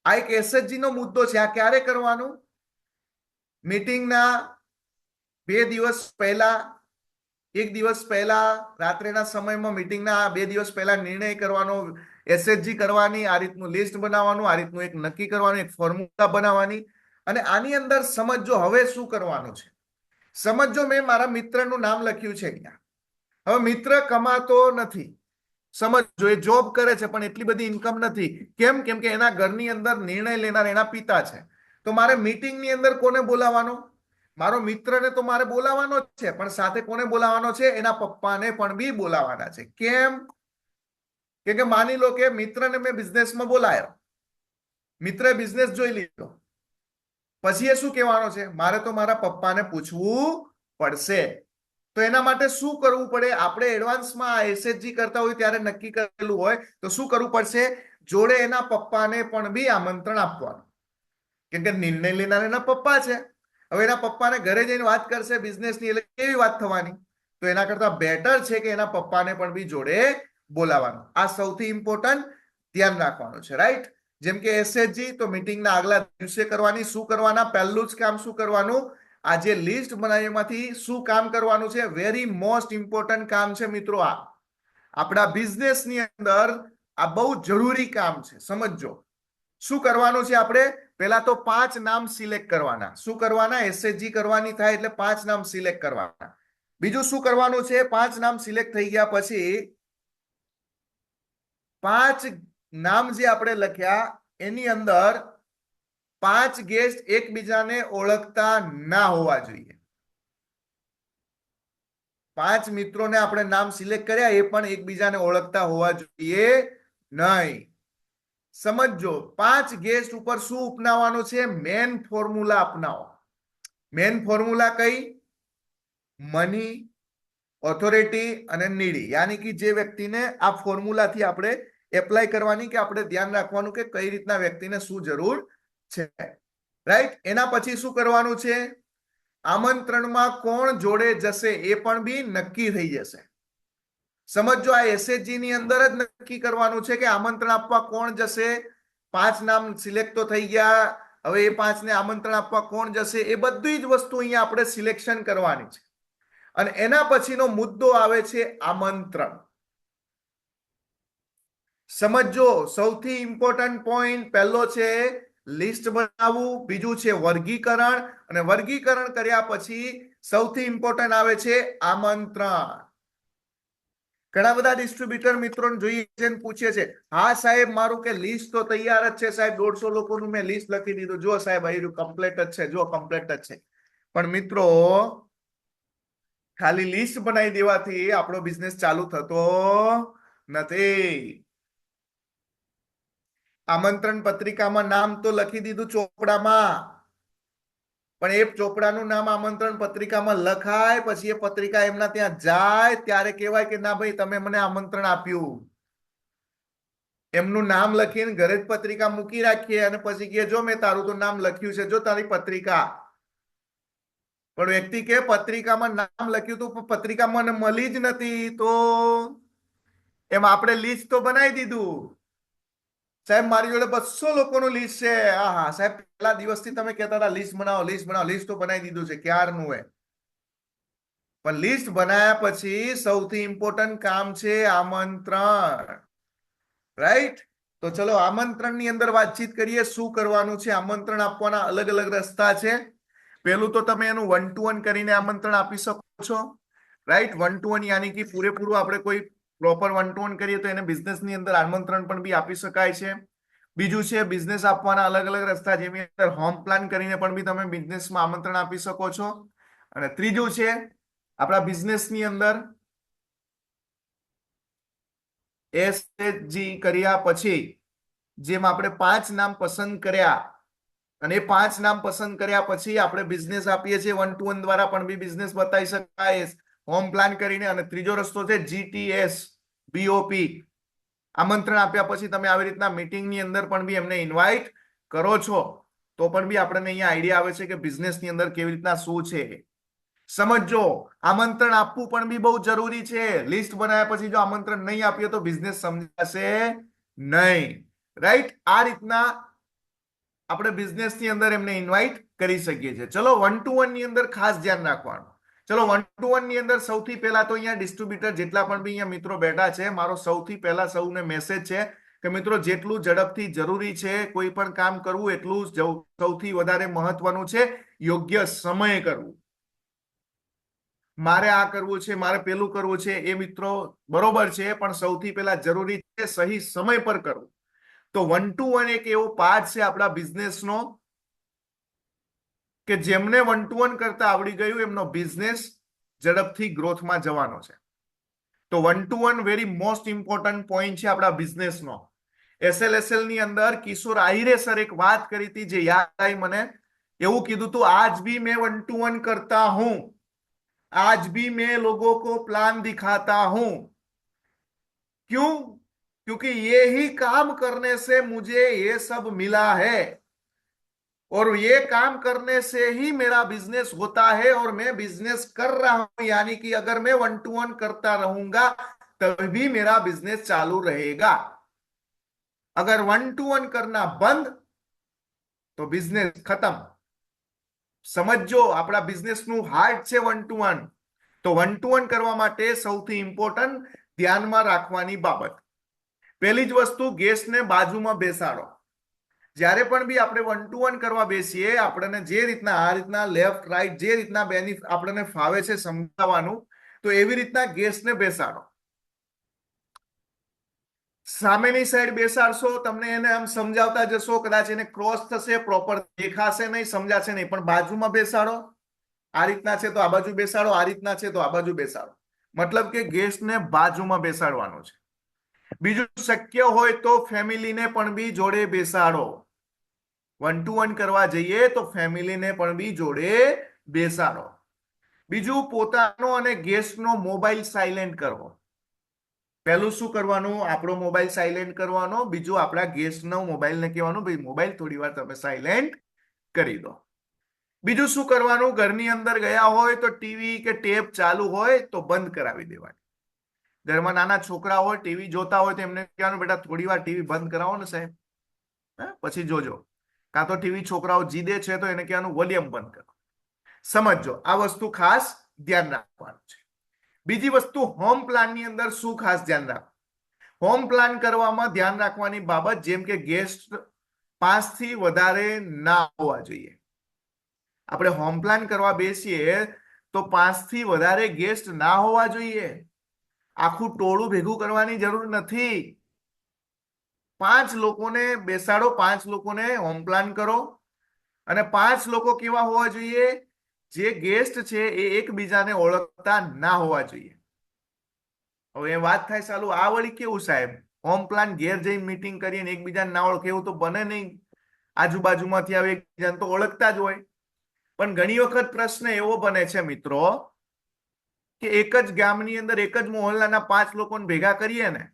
આ એક એસએચજી નો મુદ્દો છે. આ ક્યારે કરવાનું? મીટિંગના 2 દિવસ પહેલા, 1 દિવસ પહેલા, રાત્રેના સમયમાં મીટિંગના 2 દિવસ પહેલા નિર્ણય કરવાનો, એસએચજી કરવાની, આ રીતનું લિસ્ટ બનાવવાનું, આ રીતનું એક નક્કી કરવાનું, એક ફોર્મ્યુલા બનાવવાની. અને આની અંદર સમજો હવે શું કરવાનું છે. સમજો મેં મારા મિત્રનું નામ લખ્યું છે અહીંયા. હવે મિત્ર કમાતો નથી, સમજો એ જોબ કરે છે પણ એટલી બધી ઇન્કમ નથી. કેમ? કેમ કે એના ઘરની અંદર નિર્ણય લેનાર એના પિતા છે. તો મારે મીટિંગની અંદર કોને બોલાવવાનો? મારો મિત્રને તો મારે બોલાવવાનો જ છે, પણ સાથે કોને બોલાવવાનો છે? એના પપ્પાને પણ બી બોલાવવાના છે. કેમ? કે માની લો કે મિત્રને મેં બિઝનેસમાં બોલાયો, મિત્રે બિઝનેસ જોઈ લીધો, પછી એ શું કહેવાનો છે? મારે તો મારા પપ્પાને પૂછવું પડશે. તો એના માટે શું કરવું પડે? આપણે એડવાન્સમાં એસએચજી કરતા હોય ત્યારે નક્કી કરેલું હોય તો શું કરવું પડશે? જોડે એના પપ્પાને પણ બી આમંત્રણ આપવાનું, કેમ કે નિર્ણય લેનાર એના પપ્પા છે. હવે એના પપ્પાને ઘરે જઈને વાત કરશે બિઝનેસની, એટલે કેવી વાત થવાની? તો એના કરતા બેટર છે કે એના પપ્પાને પણ બી જોડે બોલાવવાનું. આ સૌથી ઇમ્પોર્ટન્ટ ધ્યાન રાખવાનું છે, રાઈટ? જેમ કે એસએચજી તો મીટિંગના આગલા દિવસે કરવાની. શું કરવાના? પહેલું જ કામ શું કરવાનું? આ જે લિસ્ટ બનાવી એમાંથી શું કામ કરવાનું છે? વેરી મોસ્ટ ઇમ્પોર્ટન્ટ કામ છે મિત્રો. આ આપણા બિઝનેસની અંદર આ બહુ જરૂરી કામ છે. સમજો શું કરવાનું છે. આપણે પહેલા તો 5 નામ સિલેક્ટ કરવાના. શું કરવાના? એસએચજી કરવાની થાય એટલે 5 નામ સિલેક્ટ કરવાના. બીજું શું કરવાનું છે? 5 નામ સિલેક્ટ થઈ ગયા પછી 5 નામ જે આપણે લખ્યા એની અંદર 5 ગેસ્ટ એકબીજાને ઓળખતા ના હોવા જોઈએ. 5 મિત્રોને આપણે નામ સિલેક્ટ કર્યા, એ પણ એકબીજાને ઓળખતા હોવા જોઈએ નહીં. સમજો 5 ગેસ્ટ ઉપર શું અપનાવવાનું છે? મેન ફોર્મ્યુલા અપનાવો. મેન ફોર્મ્યુલા કઈ? મની, ઓથોરિટી અને નીડી. યાની કે જે વ્યક્તિને આ ફોર્મ્યુલાથી આપણે એપ્લાય કરવાની, કે આપણે ધ્યાન રાખવાનું કે કઈ રીતના વ્યક્તિને શું જરૂર છે, રાઈટ? એના પછી શું કરવાનું છે? આમંત્રણમાં કોણ જોડે જશે એ પણ બી નક્કી થઈ જશે. સમજો આ એસએચજી ની અંદર જ નક્કી કરવાનું છે કે આમંત્રણ આપવા કોણ જશે. 5 નામ સિલેક્ટ તો થઈ ગયા, હવે એ 5 ને આમંત્રણ આપવા કોણ જશે, એ બધી જ વસ્તુ અહીંયા આપણે સિલેક્શન કરવાની છે. અને એના પછીનો મુદ્દો આવે છે આમંત્રણ. સમજો સૌથી ઇમ્પોર્ટન્ટ પોઈન્ટ પહેલો છે લિસ્ટ બનાવવું, બીજું છે વર્ગીકરણ, અને વર્ગીકરણ કર્યા પછી સૌથી ઇમ્પોર્ટન્ટ આવે છે આમંત્રણ. ઘણા બધા ડિસ્ટ્રીબ્યુટર મિત્રોને જોઈએ છે અને પૂછે છે, હા સાહેબ મારું કે લિસ્ટ તો તૈયાર જ છે સાહેબ, 150 લોકોનું મેં લિસ્ટ લખી દીધું. જો સાહેબ અહીં કમ્પ્લીટ જ છે, જો કમ્પ્લીટ જ છે. પણ મિત્રો ખાલી લિસ્ટ બનાવી દેવાથી આપણો બિઝનેસ ચાલુ થતો નથી. આમંત્રણ પત્રિકામાં નામ તો લખી દીધું ચોપડામાં, પણ એ ચોપડાનું નામ આમંત્રણ પત્રિકામાં લખાય પછી એ પત્રિકા એમના ત્યાં જાય ત્યારે કહેવાય કે ના ભાઈ તમે મને આમંત્રણ આપ્યું. એમનું નામ લખીને ઘરે જ પત્રિકા મૂકી રાખીએ અને પછી કે જો મેં તારું તો નામ લખ્યું છે, જો તારી પત્રિકા. પણ વ્યક્તિ કે પત્રિકામાં નામ લખ્યું તું, પત્રિકા મને મળી જ નથી. તો એમ આપણે લિસ્ટ તો બનાવી દીધું. સાહેબ મારી જોડે 200 લોકોનું લિસ્ટ છે. હા સાહેબ પહેલા દિવસથી તમે કહેતા હતા લિસ્ટ બનાવો, લિસ્ટ બનાવો. લિસ્ટ તો બનાવી દીધું છે ક્યારનું હોય. પણ લિસ્ટ બનાવ્યા પછી સૌથી ઇમ્પોર્ટન્ટ કામ છે આમંત્રણ, રાઈટ? તો ચલો આમંત્રણની અંદર વાતચીત કરીએ. શું કરવાનું છે? આમંત્રણ આપવાના અલગ અલગ રસ્તા છે. પેલું તો તમે એનું 1 to 1 કરીને આમંત્રણ આપી શકો છો, રાઈટ? 1 to 1 યાની કે પૂરેપૂરું આપણે કોઈ પ્રોપર 1 to 1 કરીએ તો એને બિઝનેસની અંદર આમંત્રણ પણ બી આપી શકાય છે. બીજું છે બિઝનેસ આપવાના અલગ અલગ રસ્તા, જેની અંદર હોમ પ્લાન કરીને પણ બી તમે બિઝનેસમાં આમંત્રણ આપી શકો છો. અને ત્રીજું છે આપણા બિઝનેસની અંદર એસએચજી કર્યા પછી જેમ આપણે 5 નામ પસંદ કર્યા, અને એ 5 નામ પસંદ કર્યા પછી આપણે બિઝનેસ આપીએ છીએ. 1-to-1 દ્વારા પણ બી બિઝનેસ બતાવી શકાય હોમ પ્લાન કરીને. અને ત્રીજો રસ્તો છે જીટીએસ બીઓપી, આમંત્રણ આપ્યા પછી તમે આવી રીતના મીટિંગની અંદર પણ બી એમને ઇન્વાઇટ કરો છો, તો પણ બી આપણને અહીંયા આઈડિયા આવે છે કે બિઝનેસની અંદર કેવી રીતના શું છે. સમજો, આમંત્રણ આપવું પણ બી બહુ જરૂરી છે. લિસ્ટ બનાવ્યા પછી જો આમંત્રણ નહીં આપીએ તો બિઝનેસ સમજાશે નહીં. રાઈટ? આ રીતના આપણે બિઝનેસની અંદર એમને ઇન્વાઇટ કરી શકીએ છીએ. ચલો 1-to-1 ની અંદર ખાસ ધ્યાન રાખવાનું. ચલો 1-to-1 ની અંદર સૌથી પહેલા તો અહીંયા ડિસ્ટ્રીબ્યુટર જેટલા પણ બી અહીંયા મિત્રો બેઠા છે, મારો સૌથી પહેલા સૌને મેસેજ છે કે મિત્રો જેટલું ઝડપથી જરૂરી છે કોઈ પણ કામ કરવું એટલું સૌથી વધારે મહત્વનું છે યોગ્ય સમયે કરવું. મારે આ કરવું છે, મારે પેલું કરવું છે, એ મિત્રો બરોબર છે, પણ સૌથી પહેલા જરૂરી છે સહી સમય પર કરવું. તો 1-to-1 એક એવો પાર્ટ છે આપણા બિઝનેસનો કે જેમને 1-to-1 કરતા આવડી ગયું એમનો બિઝનેસ ઝડપથી ગ્રોથમાં જવાનો છે. તો 1-to-1 very most important point છે આપણા બિઝનેસનો. એસએલએસએલ ની અંદર કિશોર આહિરે સર એક વાત કરી હતી જે યાદ આવી મને. એવું કીધું હતું, આજ भी मैं 1-to-1 करता हूं, आज भी मैं लोगों को प्लान दिखाता हूं. क्यों? क्योंकि ये ही काम करने से मुझे ये सब मिला है और ये काम करने से ही मेरा बिजनेस होता है और मैं बिजनेस कर रहा हूं. यानी कि अगर मैं 1-to-1 करता रहूंगा तभी मेरा बिजनेस चालू रहेगा. अगर 1-to-1 करना बंद तो बिजनेस खत्म. સમજો, આપણા બિઝનેસનું હાર્ટ છે 1-to-1. તો 1-to-1 કરવા માટે સૌથી ઇમ્પોર્ટન્ટ ધ્યાનમાં રાખવાની બાબત, પહેલી જ વસ્તુ, ગેસને બાજુમાં બેસાડો. જ્યારે પણ બી આપણે 1-to-1 કરવા બેસીએ, આપણને જે રીતના આ રીતના લેફ્ટ રાઈટ જે રીતના બેનિફિટ આપણને ફાવે છે સમજાવવાનું, તો એવી રીતના ગેસને બેસાડો. સામેની સાઈડ બેસાડશો, તમને એને આમ સમજાવતા જશો, કદાચ એને ક્રોસ થશે, પ્રોપર દેખાશે નહીં, સમજાશે નહીં, પણ બાજુમાં બેસાડો. આ રીતના છે તો આ બાજુ બેસાડો, આ રીતના છે તો આ બાજુ બેસાડો. મતલબ કે ગેસને બાજુમાં બેસાડવાનો છે. બીજું, શક્ય હોય તો ફેમિલીને પણ બી જોડે બેસાડો. 1-to-1 કરવા જઈએ તો ફેમિલીને પણ બી જોડે બેસાડો. બીજું, પોતાનો અને ગેસનો મોબાઈલ સાયલેન્ટ કરવો. પહેલું શું કરવાનું? આપણો મોબાઈલ સાયલેન્ટ કરવાનો. બીજું, આપણા ગેસનો મોબાઈલને કહેવાનું, ભાઈ મોબાઈલ થોડી વાર તમે સાયલેન્ટ કરી દો. બીજું શું કરવાનું? ઘરની અંદર ગયા હોય તો ટીવી કે ટેપ ચાલુ હોય તો બંધ કરાવી દેવાની. ઘરમાં નાના છોકરા હોય, ટીવી જોતા હોય તો એમને કહેવાનું, બેટા થોડી વાર ટીવી બંધ કરાવો ને સાહેબ, પછી જોજો. કાં તો ટીવી છોકરાઓ જીદે છે તો એને કહેવાનું વોલ્યુમ બંધ કરો. સમજો, આ વસ્તુ ખાસ ધ્યાન રાખવાનું છે. બીજી વસ્તુ, હોમ પ્લાનની અંદર શું ખાસ ધ્યાન રાખવું? હોમ પ્લાન કરવામાં ધ્યાન રાખવાની બાબત, જેમ કે ગેસ્ટ 5 થી વધારે ના હોવા જોઈએ. આપણે હોમ પ્લાન કરવા બેસીએ તો 5 થી વધારે ગેસ્ટ ના હોવા જોઈએ. આખું ટોળું ભેગું કરવાની જરૂર નથી. 5 લોકોને બેસાડો, 5 લોકોને હોમ પ્લાન કરો. અને 5 લોકો કેવા હોવા જોઈએ? જે ગેસ્ટ છે એ એકબીજાને ઓળખતા ના હોવા જોઈએ. હવે એ વાત થાય, ચાલુ આ વળી કેવું સાહેબ, હોમ પ્લાન ઘેર જઈને મીટિંગ કરીએ ને એકબીજાને ના ઓળખે એવું તો બને નહીં. આજુબાજુમાંથી આવે એકબીજાને તો ઓળખતા જ હોય. પણ ઘણી વખત પ્રશ્ન એવો બને છે મિત્રો કે એક જ ગામની અંદર એક જ મોહલ્લાના 5 લોકોને ભેગા કરીએ ને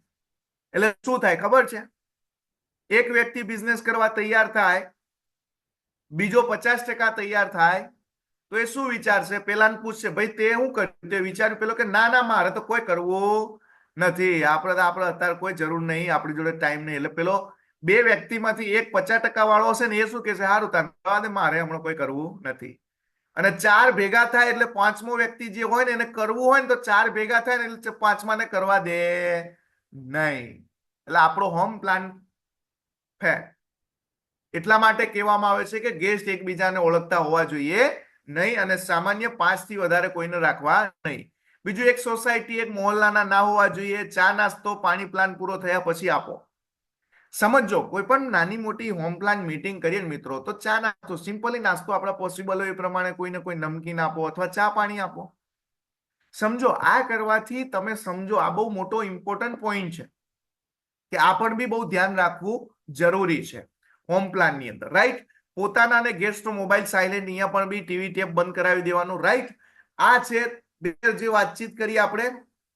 એટલે શું થાય ખબર છે? એક વ્યક્તિ બિઝનેસ કરવા તૈયાર થાય, બીજો 50% તૈયાર થાય, તો એ શું વિચારશે? પેલાને પૂછશે, ભાઈ તે શું કર્યું? તે વિચાર્યું પેલો કે ના ના મારે તો કોઈ કરવું નથી, આપણે અત્યારે કોઈ જરૂર નહીં, આપણી જોડે ટાઈમ નહીં. એટલે પેલો 2 વ્યક્તિમાંથી એક 50% વાળો હશે ને એ શું કહેશે? સારું તારે, મારે હમણાં કોઈ કરવું નથી. અને 4 ભેગા થાય એટલે 5મો વ્યક્તિ જે હોય ને એને કરવું હોય ને તો 4 ભેગા થાય ને એટલે 5માને કરવા દે નહીં. એટલે આપણો હોમ પ્લાન ફેર. એટલા માટે કહેવામાં આવે છે કે ગેસ્ટ એકબીજાને ઓળખતા હોવા જોઈએ નહીં, અને સામાન્ય 5 થી વધારે કોઈને રાખવા નહીં. બીજું, એક સોસાયટી એક મોહલ્લાના ના હોવા જોઈએ. ચા નાસ્તો પાણી પ્લાન પૂરો થયા પછી આપો. સમજો કોઈ પણ નાની મોટી હોમ પ્લાન મીટિંગ કરીએ ને મિત્રો, તો ચા નાસ્તો, સિમ્પલી નાસ્તો આપણા પોસિબલ હોય એ પ્રમાણે કોઈને કોઈ નમકીન આપો અથવા ચા પાણી આપો. સમજો આ કરવાથી તમે સમજો આ બહુ મોટો ઇમ્પોર્ટન્ટ પોઈન્ટ છે કે આ પણ બી બહુ ધ્યાન રાખવું જરૂરી છે હોમ પ્લાન ની અંદર, રાઈટ. પોતાના અને ગેસ્ટનો મોબાઈલ સાયલેન્ટ, અહીંયા પણ બી ટીવી ટેપ બંધ કરાવી દેવાનું, રાઈટ. આ છે જે વાતચીત કરી આપણે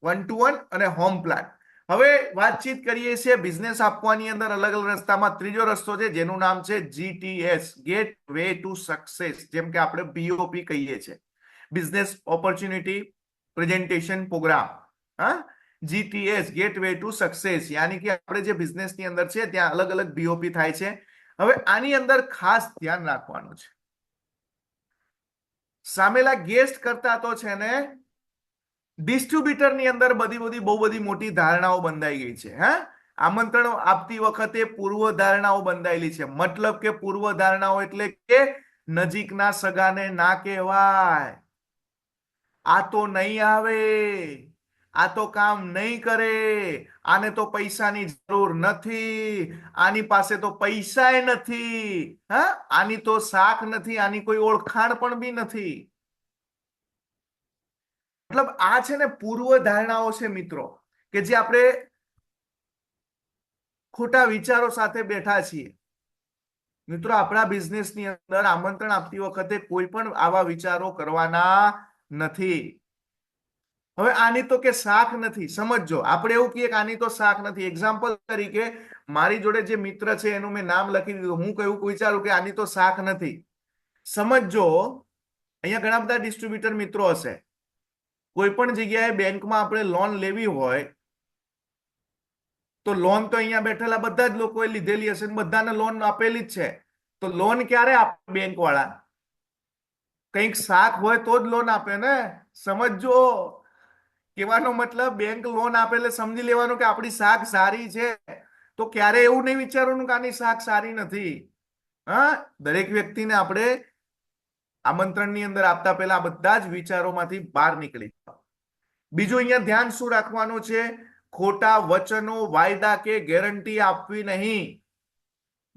1 to 1 અને હોમ પ્લાન. હવે વાતચીત કરીએ છીએ બિઝનેસ આપવાની અંદર અલગ અલગ રસ્તામાં. ત્રીજો રસ્તો છે જેનું નામ છે GTS, gateway to success, જેમ કે આપણે BOP કહીએ છીએ, બિઝનેસ ઓપોર્ચ્યુનિટી પ્રેઝન્ટેશન પ્રોગ્રામ. હા, GTS, gateway to success, યાની કે આપણે જે બિઝનેસ ની અંદર છે ત્યાં અલગ અલગ BOP થાય છે. હવે આની અંદર ખાસ ધ્યાન રાખવાનું છે, સામેલા ગેસ્ટ કરતા તો છે ને ડિસ્ટ્રીબ્યુટર ની અંદર બહુ બધી મોટી ધારણાઓ બંધાઈ ગઈ છે. હા, આમંત્રણ આપતી વખતે પૂર્વ ધારણાઓ બંધાયેલી છે. મતલબ કે પૂર્વ ધારણાઓ એટલે કે નજીકના સગાને ના કહેવાય, આ તો નહીં આવે, આ તો કામ નહીં કરે, આને તો પૈસાની જરૂર નથી, આની પાસે તો પૈસા નથી, હા, આની તો શાખ નથી, આની કોઈ ઓળખાણ પણ બી નથી. મતલબ આ છે ને પૂર્વ ધારણાઓ છે મિત્રો, કે જે આપણે ખોટા વિચારો સાથે બેઠા છીએ. મિત્રો આપણા બિઝનેસ ની અંદર આમંત્રણ આપતી વખતે કોઈ પણ આવા વિચારો કરવાના નથી. હવે આની તો કે શાખ નથી, સમજો આપણે એવું કહીએ કે આની તો શાખ નથી. એક્ઝામ્પલ તરીકે મારી જોડે જે મિત્ર છે એનું મેં નામ લખી દીધું, હું કયું વિચારું કે આની તો શાખ નથી. સમજો અહીંયા ઘણા બધા ડિસ્ટ્રીબ્યુટર મિત્રો હશે, કોઈ પણ જગ્યાએ બેંકમાં આપણે લોન લેવી હોય તો લોન તો અહીંયા બેઠેલા બધા જ લોકોએ લીધેલી હશે, બધાને લોન આપેલી જ છે. તો લોન ક્યારે આપે બેંક વાળા? કંઈક શાખ હોય તો જ લોન આપે ને. સમજો કહેવાનો મતલબ, બેંક લોન આપે એટલે સમજી લેવાનું કે આપણી શાખ સારી છે. તો ક્યારે એવું નહીં વિચારવાનું કે આની શાખ સારી નથી. હા, દરેક વ્યક્તિને આપણે આમંત્રણની અંદર આપતા પહેલા આ બધા જ વિચારોમાંથી બહાર નીકળી જાઓ. બીજું અહીંયા ધ્યાન શું રાખવાનું છે? ખોટા વચનો, વાયદા કે ગેરંટી આપવી નહીં.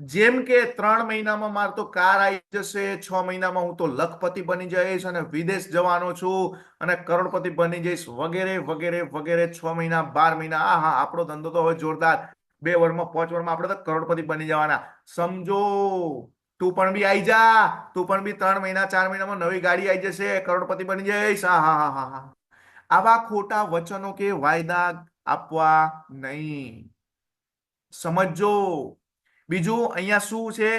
જેમ કે 3 મહિનામાં માર તો કાર આવી જશે, 6 મહિનામાં હું તો લખપતિ બની જઈશ અને વિદેશ જવાનો છું અને કરોડપતિ બની જઈશ, વગેરે વગેરે વગેરે. 6 મહિના 12 મહિના, આ હા, આપણો ધંધો તો હવે જોરદાર, 2 વર્ષમાં 5 વર્ષમાં આપણે તો કરોડપતિ બની જવાના. સમજો તું પણ બી આવી જા, તું પણ બી 3 મહિના 4 મહિનામાં નવી ગાડી આવી જશે, કરોડપતિ બની જઈશ. હા હા હા હા હા. આવા ખોટા વચનો કે વાયદા આપવા નહીં, સમજો. બીજું અહીંયા શું છે?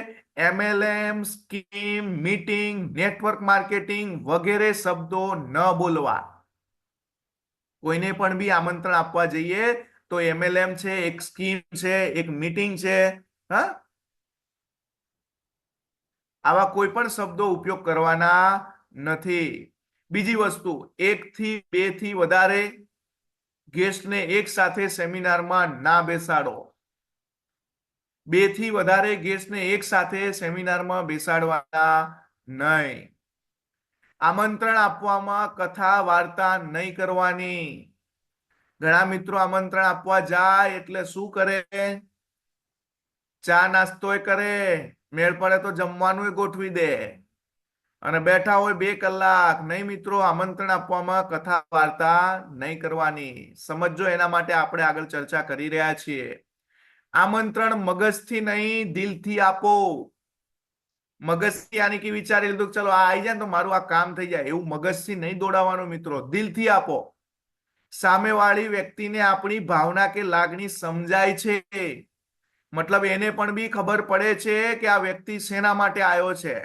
MLM, scheme, meeting, network marketing વગેરે શબ્દો ન બોલવા. કોઈને પણ બી આમંત્રણ આપવા જઈએ તો MLM છે, એક સ્કીમ છે, એક મીટિંગ છે, હા, આવા કોઈ પણ શબ્દો ઉપયોગ કરવાના નથી. બીજી વસ્તુ, 1 થી 2 થી વધારે ગેસ્ટને એક સાથે સેમિનારમાં ના બેસાડો. 2 થી વધારે ગેસ્ટને એક સાથે સેમિનારમાં બેસાડવાના નહીં. આમંત્રણ આપવામાં કથા વાર્તા નહીં કરવાની. ઘણા મિત્રો આમંત્રણ આપવા જાય એટલે શું કરે? ચા નાસ્તો કરે, મેળ પડે તો જમવાનું ગોઠવી દે અને બેઠા હોય 2 કલાક. નહીં મિત્રો, આમંત્રણ આપવામાં કથા વાર્તા નહીં કરવાની. સમજો, એના માટે આપણે આગળ ચર્ચા કરી રહ્યા છીએ. આમંત્રણ મગજથી નહીં, દિલથી આપો. મગજથી આની કે વિચારી લીધું ચલો આ આવી જાય ને તો મારું આ કામ થઈ જાય, એવું મગજથી નહીં દોડાવવાનું મિત્રો, દિલથી આપો. સામેવાળી વ્યક્તિને આપણી ભાવના કે લાગણી સમજાય છે, મતલબ એને પણ બી ખબર પડે છે કે આ વ્યક્તિ શેના માટે આવ્યો છે.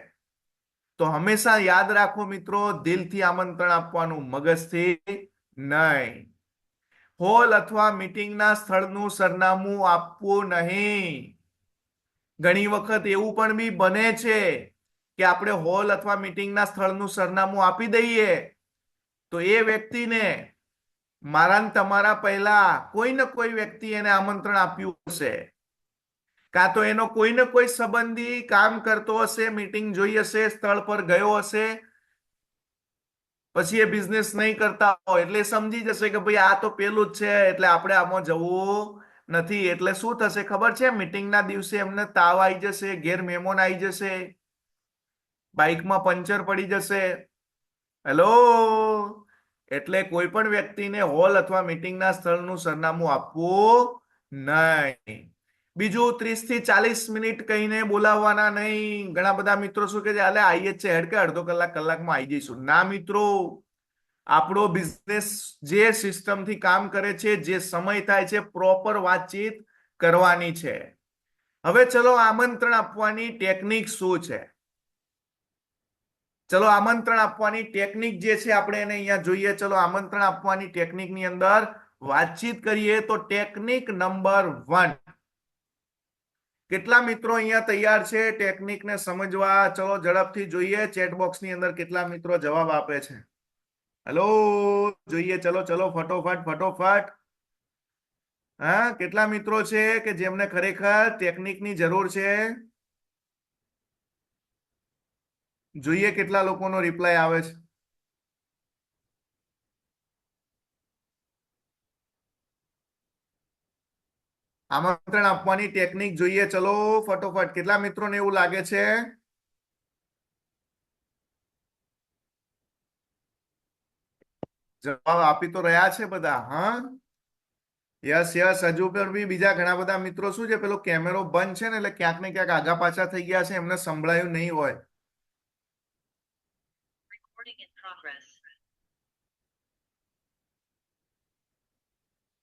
તો હંમેશા યાદ રાખો મિત્રો, દિલથી આમંત્રણ આપવાનું, મગજથી નહીં. હોલ અથવા મીટિંગના સ્થળનું સરનામું આપવું નહીં. ઘણી વખત એવું પણ બી બને છે કે આપણે હોલ અથવા મીટિંગના સ્થળનું સરનામું આપી દઈએ તો એ વ્યક્તિને મારા ને તમારા પહેલા કોઈ ને કોઈ વ્યક્તિ એને આમંત્રણ આપ્યું હશે, કાં તો એનો કોઈ ને કોઈ સંબંધી કામ કરતો હશે, મીટિંગ જોઈ હશે, સ્થળ પર ગયો હશે, પછી એ બિઝનેસ નહીં કરતા હોય એટલે સમજી જશે કે ભાઈ આ તો પેલું જ છે એટલે આપણે આમાં જવું નથી એટલે શું થશે ખબર છે? મીટિંગના દિવસે એમને તાવ આવી જશે, ઘેર મહેમાન આવી જશે, બાઇકમાં પંચર પડી જશે. હેલો, એટલે કોઈ પણ વ્યક્તિને હોલ અથવા મીટિંગના સ્થળનું સરનામું આપવું નહીં. બીજું, 30 થી 40 મિનિટ કહીને બોલાવવાના નહીં. ઘણા બધા મિત્રો શું કે છે, અલે આવીએ જ છે, હેડ કે અડધો કલાકમાં આવી જઈશું. ના મિત્રો, આપણો બિઝનેસ જે સિસ્ટમથી કામ કરે છે, જે સમય થાય છે, પ્રોપર વાતચીત કરવાની છે. હવે ચલો, આમંત્રણ આપવાની ટેકનિક શું છે? ચલો, આમંત્રણ આપવાની ટેકનિક જે છે આપણે એને અહીંયા જોઈએ. ચલો, આમંત્રણ આપવાની ટેકનિકની અંદર વાતચીત કરીએ તો ટેકનિક નંબર 1. કેટલા મિત્રો અહીંયા તૈયાર છે ટેકનિકને સમજવા? ચલો ઝડપથી જોઈએ ચેટ બોક્સની અંદર કેટલા મિત્રો જવાબ આપે છે. હેલો, જોઈએ. ચલો ચલો, ફટોફટ ફટોફટ. હા, કેટલા મિત્રો છે કે જેમને ખરેખર ટેકનિકની જરૂર છે? જોઈએ કેટલા લોકોનો રિપ્લાય આવે છે. આમંત્રણ આપવાની ટેકનિક જોઈએ. ચલો ફટોફટ, કેટલા મિત્રોને એવું લાગે છે? જવાબ આપી તો રહ્યા છે બધા. હા, યસ યસ. હજુ પણ બી બીજા ઘણા બધા મિત્રો શું છે, પેલો કેમેરો બંધ છે ને એટલે ક્યાંક ને ક્યાંક આગા પાછા થઈ ગયા છે, એમને સંભળાયું નહીં હોય.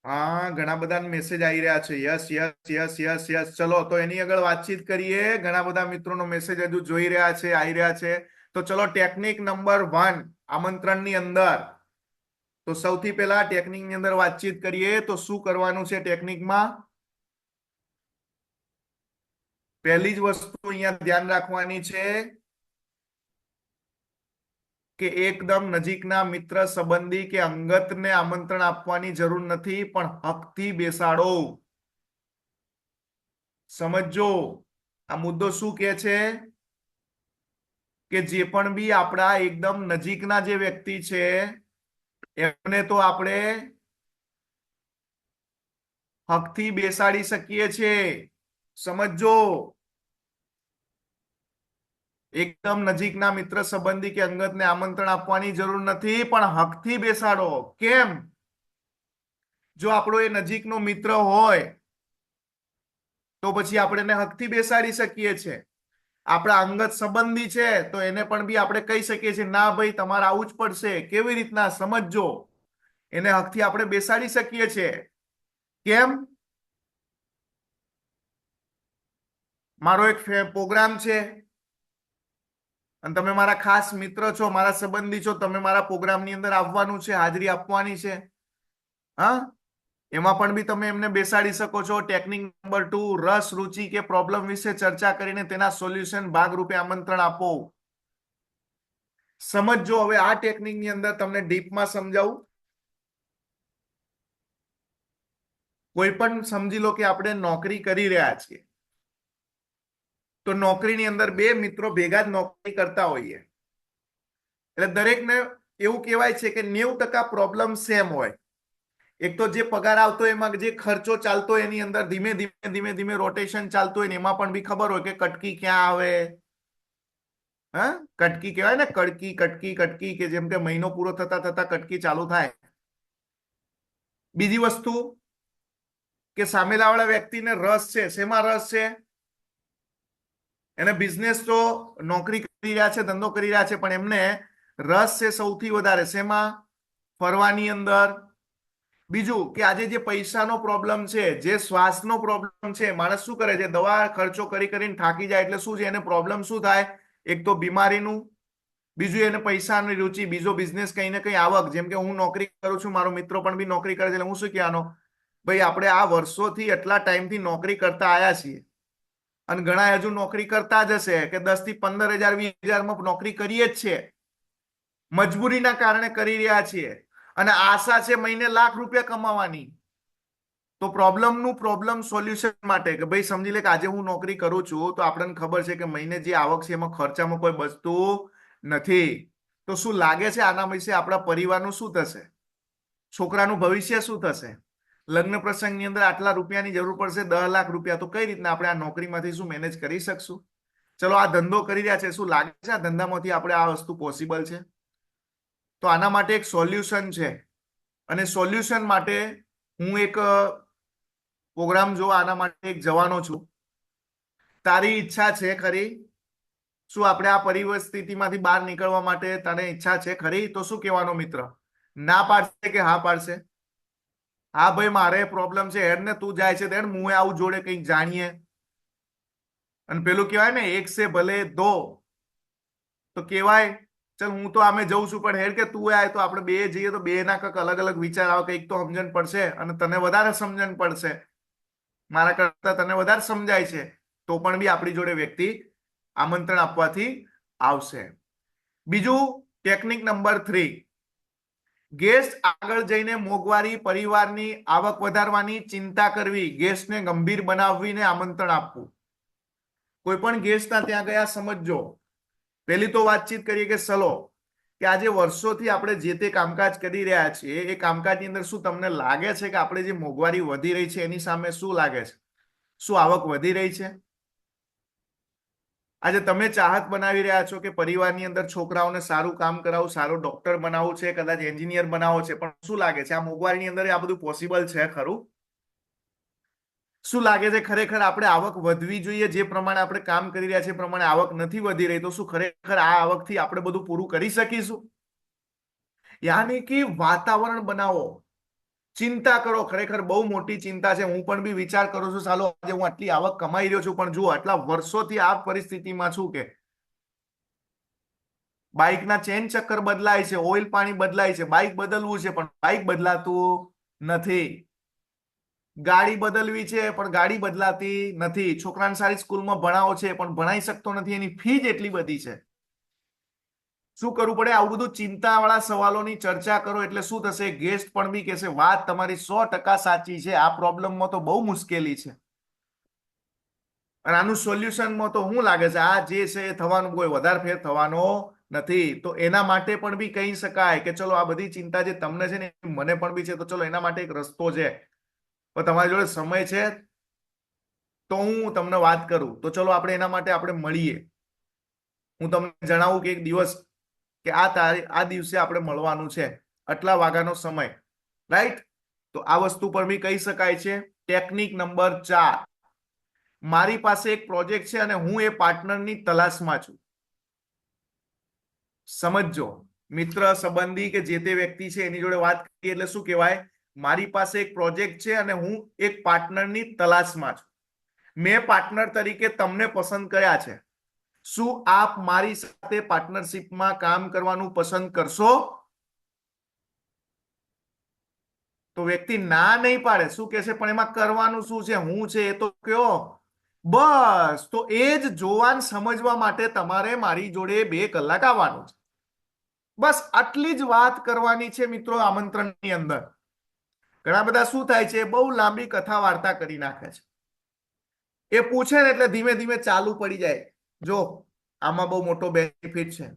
હા, ઘણા બધા મેસેજ આવી રહ્યા છે. Yes yes yes yes yes. ચલો, તો એની આગળ વાતચીત કરીએ. ઘણા બધા મિત્રોનો મેસેજ હજુ જોઈ રહ્યા છે, આવી રહ્યા છે. તો ચલો, ટેકનિક નંબર 1 આમંત્રણની અંદર. તો સૌથી પહેલા ટેકનિકની અંદર વાતચીત કરીએ તો શું કરવાનું છે ટેકનિકમાં? પહેલી જ વસ્તુ અહીંયા ધ્યાન રાખવાની છે કે એકદમ નજીકના મિત્ર, સંબંધી કે અંગતને આમંત્રણ આપવાની જરૂર નથી, પણ હકથી બેસાડો. સમજો, આ મુદ્દો શું કહે છે કે જે પણ બી આપણા એકદમ નજીકના જે વ્યક્તિ છે એમને તો આપણે હકથી બેસાડી શકીએ છીએ. સમજો, એકદમ નજીકના મિત્ર, સંબંધી કે અંગતને આમંત્રણ આપવાની જરૂર નથી, પણ હકથી બેસાડો. કેમ? જો આપણો એ નજીકનો મિત્ર હોય તો પછી આપણે એને હકથી બેસાડી શકીએ છીએ. આપણા અંગત સંબંધી છે તો એને પણ બી આપણે કહી શકીએ છીએ, ના ભાઈ તમારે આવું જ પડશે. કેવી રીતના? સમજો, એને હકથી આપણે બેસાડી શકીએ છીએ. કેમ? મારો એક પ્રોગ્રામ છે અને તમે મારા ખાસ મિત્ર છો, મારા સંબંધી છો, તમે મારા પ્રોગ્રામની અંદર આવવાનું છે, હાજરી આપવાની છે. હા, એમાં પણ બી તમે એમને બેસાડી શકો છો. ટેકનિક નંબર 2, રસ, રુચિ કે પ્રોબ્લેમ વિશે ચર્ચા કરીને તેના સોલ્યુશન ભાગરૂપે આમંત્રણ આપો. સમજો, હવે આ ટેકનિકની અંદર તમને ડીપમાં સમજાવું. કોઈ પણ સમજી લો કે આપણે નોકરી કરી રહ્યા છીએ, તો નોકરીની અંદર બે મિત્રો ભેગા જ નોકરી કરતા હોઈએ એટલે દરેકને એવું કહેવાય છે કે 90% પ્રોબ્લેમ સેમ હોય. એક તો જે પગાર આવતો એમાં જે ખર્ચો ચાલતો હોય એની અંદર ધીમે ધીમે ધીમે ધીમે રોટેશન ચાલતું હોય ને એમાં પણ બી ખબર હોય કે કટકી ક્યાં આવે. હા, કટકી કહેવાય ને, કડકી કટકી કટકી, કે જેમ કે મહિનો પૂરો થતા થતા કટકી ચાલુ થાય. બીજી વસ્તુ કે સામેલા વાળા વ્યક્તિને રસ છે. શેમાં રસ છે? એને બિઝનેસ તો નોકરી કરી રહ્યા છે, ધંધો કરી રહ્યા છે, પણ એમને રસ છે સૌથી વધારે શેમાં? ફરવાની અંદર. બીજું કે આજે જે પૈસાનો પ્રોબ્લેમ છે, જે શ્વાસનો પ્રોબ્લેમ છે, માણસ શું કરે છે, દવા ખર્ચો કરી કરીને થાકી જાય એટલે શું છે, એને પ્રોબ્લેમ શું થાય? એક તો બીમારીનું, બીજું એને પૈસાની રુચિ, બીજો બિઝનેસ કઈ ને કઈ આવક. જેમ કે હું નોકરી કરું છું, મારો મિત્રો પણ બી નોકરી કરે છે, એટલે હું શું કહેવાનો, ભાઈ આપણે આ વર્ષોથી એટલા ટાઈમથી નોકરી કરતા આવ્યા છીએ અને ઘણા હજુ નોકરી કરતા જ હશે કે 10 થી 15,000 20,000 નોકરી કરીએ જ છે, મજબૂરીના કારણે કરી રહ્યા છીએ અને આશા છે મહિને ₹1,00,000 કમાવાની. તો પ્રોબ્લેમ સોલ્યુશન માટે કે ભાઈ સમજી લે કે આજે હું નોકરી કરું છું તો આપણને ખબર છે કે મહિને જે આવક છે એમાં ખર્ચામાં કોઈ બચતું નથી. તો શું લાગે છે આના વિશે આપણા પરિવારનું શું થશે? છોકરાનું ભવિષ્ય શું થશે? લગ્ન પ્રસંગની અંદર આટલા રૂપિયાની જરૂર પડશે, 10 લાખ રૂપિયા, તો કઈ રીતના આપણે આ નોકરીમાંથી શું મેનેજ કરી શકશું? ચલો આ ધંધો કરી રહ્યા છે, શું લાગે છે આ ધંધામાંથી આપણે આ વસ્તુ પોસિબલ છે? તો આના માટે એક સોલ્યુશન છે, અને સોલ્યુશન માટે હું એક પ્રોગ્રામ જોવા આના માટે એક જવાનો છું. તારી ઈચ્છા છે ખરી? શું આપણે આ પરિસ્થિતિમાંથી બહાર નીકળવા માટે તને ઈચ્છા છે ખરી? તો શું કહેવાનું મિત્ર? ના પાડશે કે હા પાડશે? હા ભાઈ, મારે પ્રોબ્લેમ છે, હેડ ને તું જાય છે તેડ હું આવું જોડે કંઈક જાણીએ. અને પેલું કહેવાય ને, એક સે ભલે દો, તો કહેવાય ચલ હું તો આમે જઉં છું, પણ હેડ કે તું આય તો આપણે બે જઈએ તો બે ના કંઈક અલગ અલગ વિચાર આવે, કંઈક તો સમજણ પડશે, અને તને વધારે સમજણ પડશે, મારા કરતા તને વધારે સમજાય છે, તો પણ બી આપણી જોડે વ્યક્તિ આમંત્રણ આપવાથી આવશે. બીજું ટેકનિક નંબર 3, ગેસ્ટ આગળ જઈને મોંઘવારી, પરિવારની આવક વધારવાની ચિંતા કરવી, ગેસ્ટને ગંભીર બનાવીને આમંત્રણ આપવું. કોઈ પણ ગેસ્ટના ત્યાં ગયા, સમજો પહેલી તો વાતચીત કરીએ કે ચલો કે આજે વર્ષોથી આપણે જે તે કામકાજ કરી રહ્યા છીએ, એ કામકાજની અંદર શું તમને લાગે છે કે આપણે જે મોંઘવારી વધી રહી છે એની સામે શું લાગે છે? શું આવક વધી રહી છે? આજે તમે ચાહત બનાવી રહ્યા છો કે પરિવારની અંદર છોકરાઓને સારું કામ કરાવું, સારો ડોક્ટર બનાવવું છે, કદાચ એન્જિનિયર બનાવવો છે, પણ શું લાગે છે આ મોંઘવારીની અંદર આ બધું પોસિબલ છે ખરું? શું લાગે છે ખરેખર આપણે આવક વધવી જોઈએ? જે પ્રમાણે આપણે કામ કરી રહ્યા છીએ એ પ્રમાણે આવક નથી વધી રહી, તો શું ખરેખર આ આવકથી આપણે બધું પૂરું કરી શકીશું? યાની કે વાતાવરણ બનાવો, ચિંતા કરો. ખરેખર બહુ મોટી ચિંતા છે. હું પણ બી વિચાર કરું છું, ચાલો આજે હું આટલી આવક કમાઈ રહ્યો છું, પણ જુઓ આટલા વર્ષોથી આ પરિસ્થિતિમાં છું કે બાઇકના ચેન ચક્કર બદલાય છે, ઓઇલ પાણી બદલાય છે, બાઇક બદલવું છે પણ બાઇક બદલાતું નથી, ગાડી બદલવી છે પણ ગાડી બદલાતી નથી, છોકરાને સારી સ્કૂલમાં ભણાવો છે પણ ભણાઈ શકતો નથી, એની ફી જ એટલી બધી છે. શું કરવું પડે? આવું બધું ચિંતાવાળા સવાલોની ચર્ચા કરો એટલે શું થશે? ગેસ્ટ પણ બી કહેશે વાત તમારી 100% સાચી છે, આ પ્રોબ્લેમમાં તો બહુ મુશ્કેલી છે, અને આનું સોલ્યુશનમાં તો શું લાગે છે આ જે છે એ થવાનું કોઈ વધારે ફેર થવાનો નથી. તો એના માટે પણ બી કહી શકાય કે ચલો આ બધી ચિંતા જે તમને છે ને મને પણ બી છે, તો ચલો એના માટે એક રસ્તો છે. પણ તમારી જોડે સમય છે તો હું તમને વાત કરું, તો ચલો આપણે એના માટે આપણે મળીએ. હું તમને જણાવું કે એક દિવસ કે આ દિવસે આપણે મળવાનું છે, આટલા વાગ્યાનો સમય, રાઈટ? તો આ વસ્તુ પર બી કહી શકાય છે. ટેકનિક નંબર 4, મારી પાસે એક પ્રોજેક્ટ છે અને હું એ પાર્ટનરની તલાશમાં છું. સમજો, મિત્ર સંબંધી કે જે તે વ્યક્તિ છે એની જોડે વાત કરીએ એટલે શું કહેવાય? મારી પાસે એક પ્રોજેક્ટ છે અને હું એક પાર્ટનરની તલાશમાં છું. મેં પાર્ટનર તરીકે તમને પસંદ કર્યા છે. શું આપ મારી સાથે પાર્ટનરશિપમાં કામ કરવાનું પસંદ કરશો? તો વ્યક્તિ ના નહીં પાડે, શું કહેશે પણ એમાં કરવાનું શું છે, હું છે એ તો કયો. બસ, તો એ જ જોવાન સમજવા માટે તમારે મારી જોડે 2 કલાક આવવાનું છે. બસ આટલી જ વાત કરવાની છે મિત્રો. આમંત્રણની અંદર ઘણા બધા શું થાય છે, બહુ લાંબી કથા વાર્તા કરી નાખે છે. એ પૂછે ને એટલે ધીમે ધીમે ચાલુ પડી જાય, જો આમાં બહુ મોટો બેનિફિટ છે,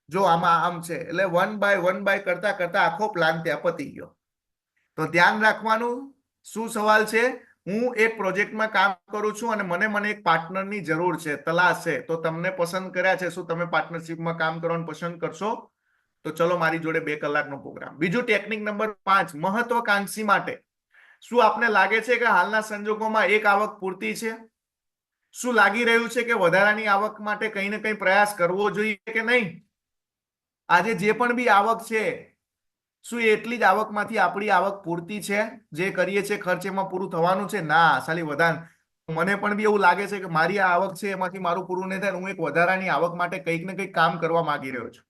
જો આમાં આમ છે, એટલે વન બાય કરતા કરતા આખો પ્લાન ત્યાં પતી ગયો. તો ધ્યાન રાખવાનું. શું સવાલ છે? હું એક પ્રોજેક્ટમાં કામ કરું છું અને મને એક પાર્ટનરની જરૂર છે, તલાશ છે, તો તમને પસંદ કર્યા છે. શું તમે પાર્ટનરશિપમાં કામ કરવાનું પસંદ કરશો? તો ચલો મારી જોડે 2 કલાકનો પ્રોગ્રામ. બીજું ટેકનિક નંબર 5, મહત્વકાંક્ષી માટે. શું આપને લાગે છે કે હાલના સંજોગોમાં એક આવક પૂરતી છે? શું લાગી રહ્યું છે કે વધારાની આવક માટે કંઈ ને કંઈ પ્રયાસ કરવો જોઈએ કે નહીં? આજે જે પણ બી આવક છે, શું એટલી જ આવકમાંથી આપણી આવક પૂરતી છે? જે કરીએ છીએ ખર્ચ એમાં પૂરું થવાનું છે? ના, સાલી વધારે. મને પણ બી એવું લાગે છે કે મારી આ આવક છે એમાંથી મારું પૂરું નહીં થાય, હું એક વધારાની આવક માટે કંઈક ને કંઈક કામ કરવા માંગી રહ્યો છું,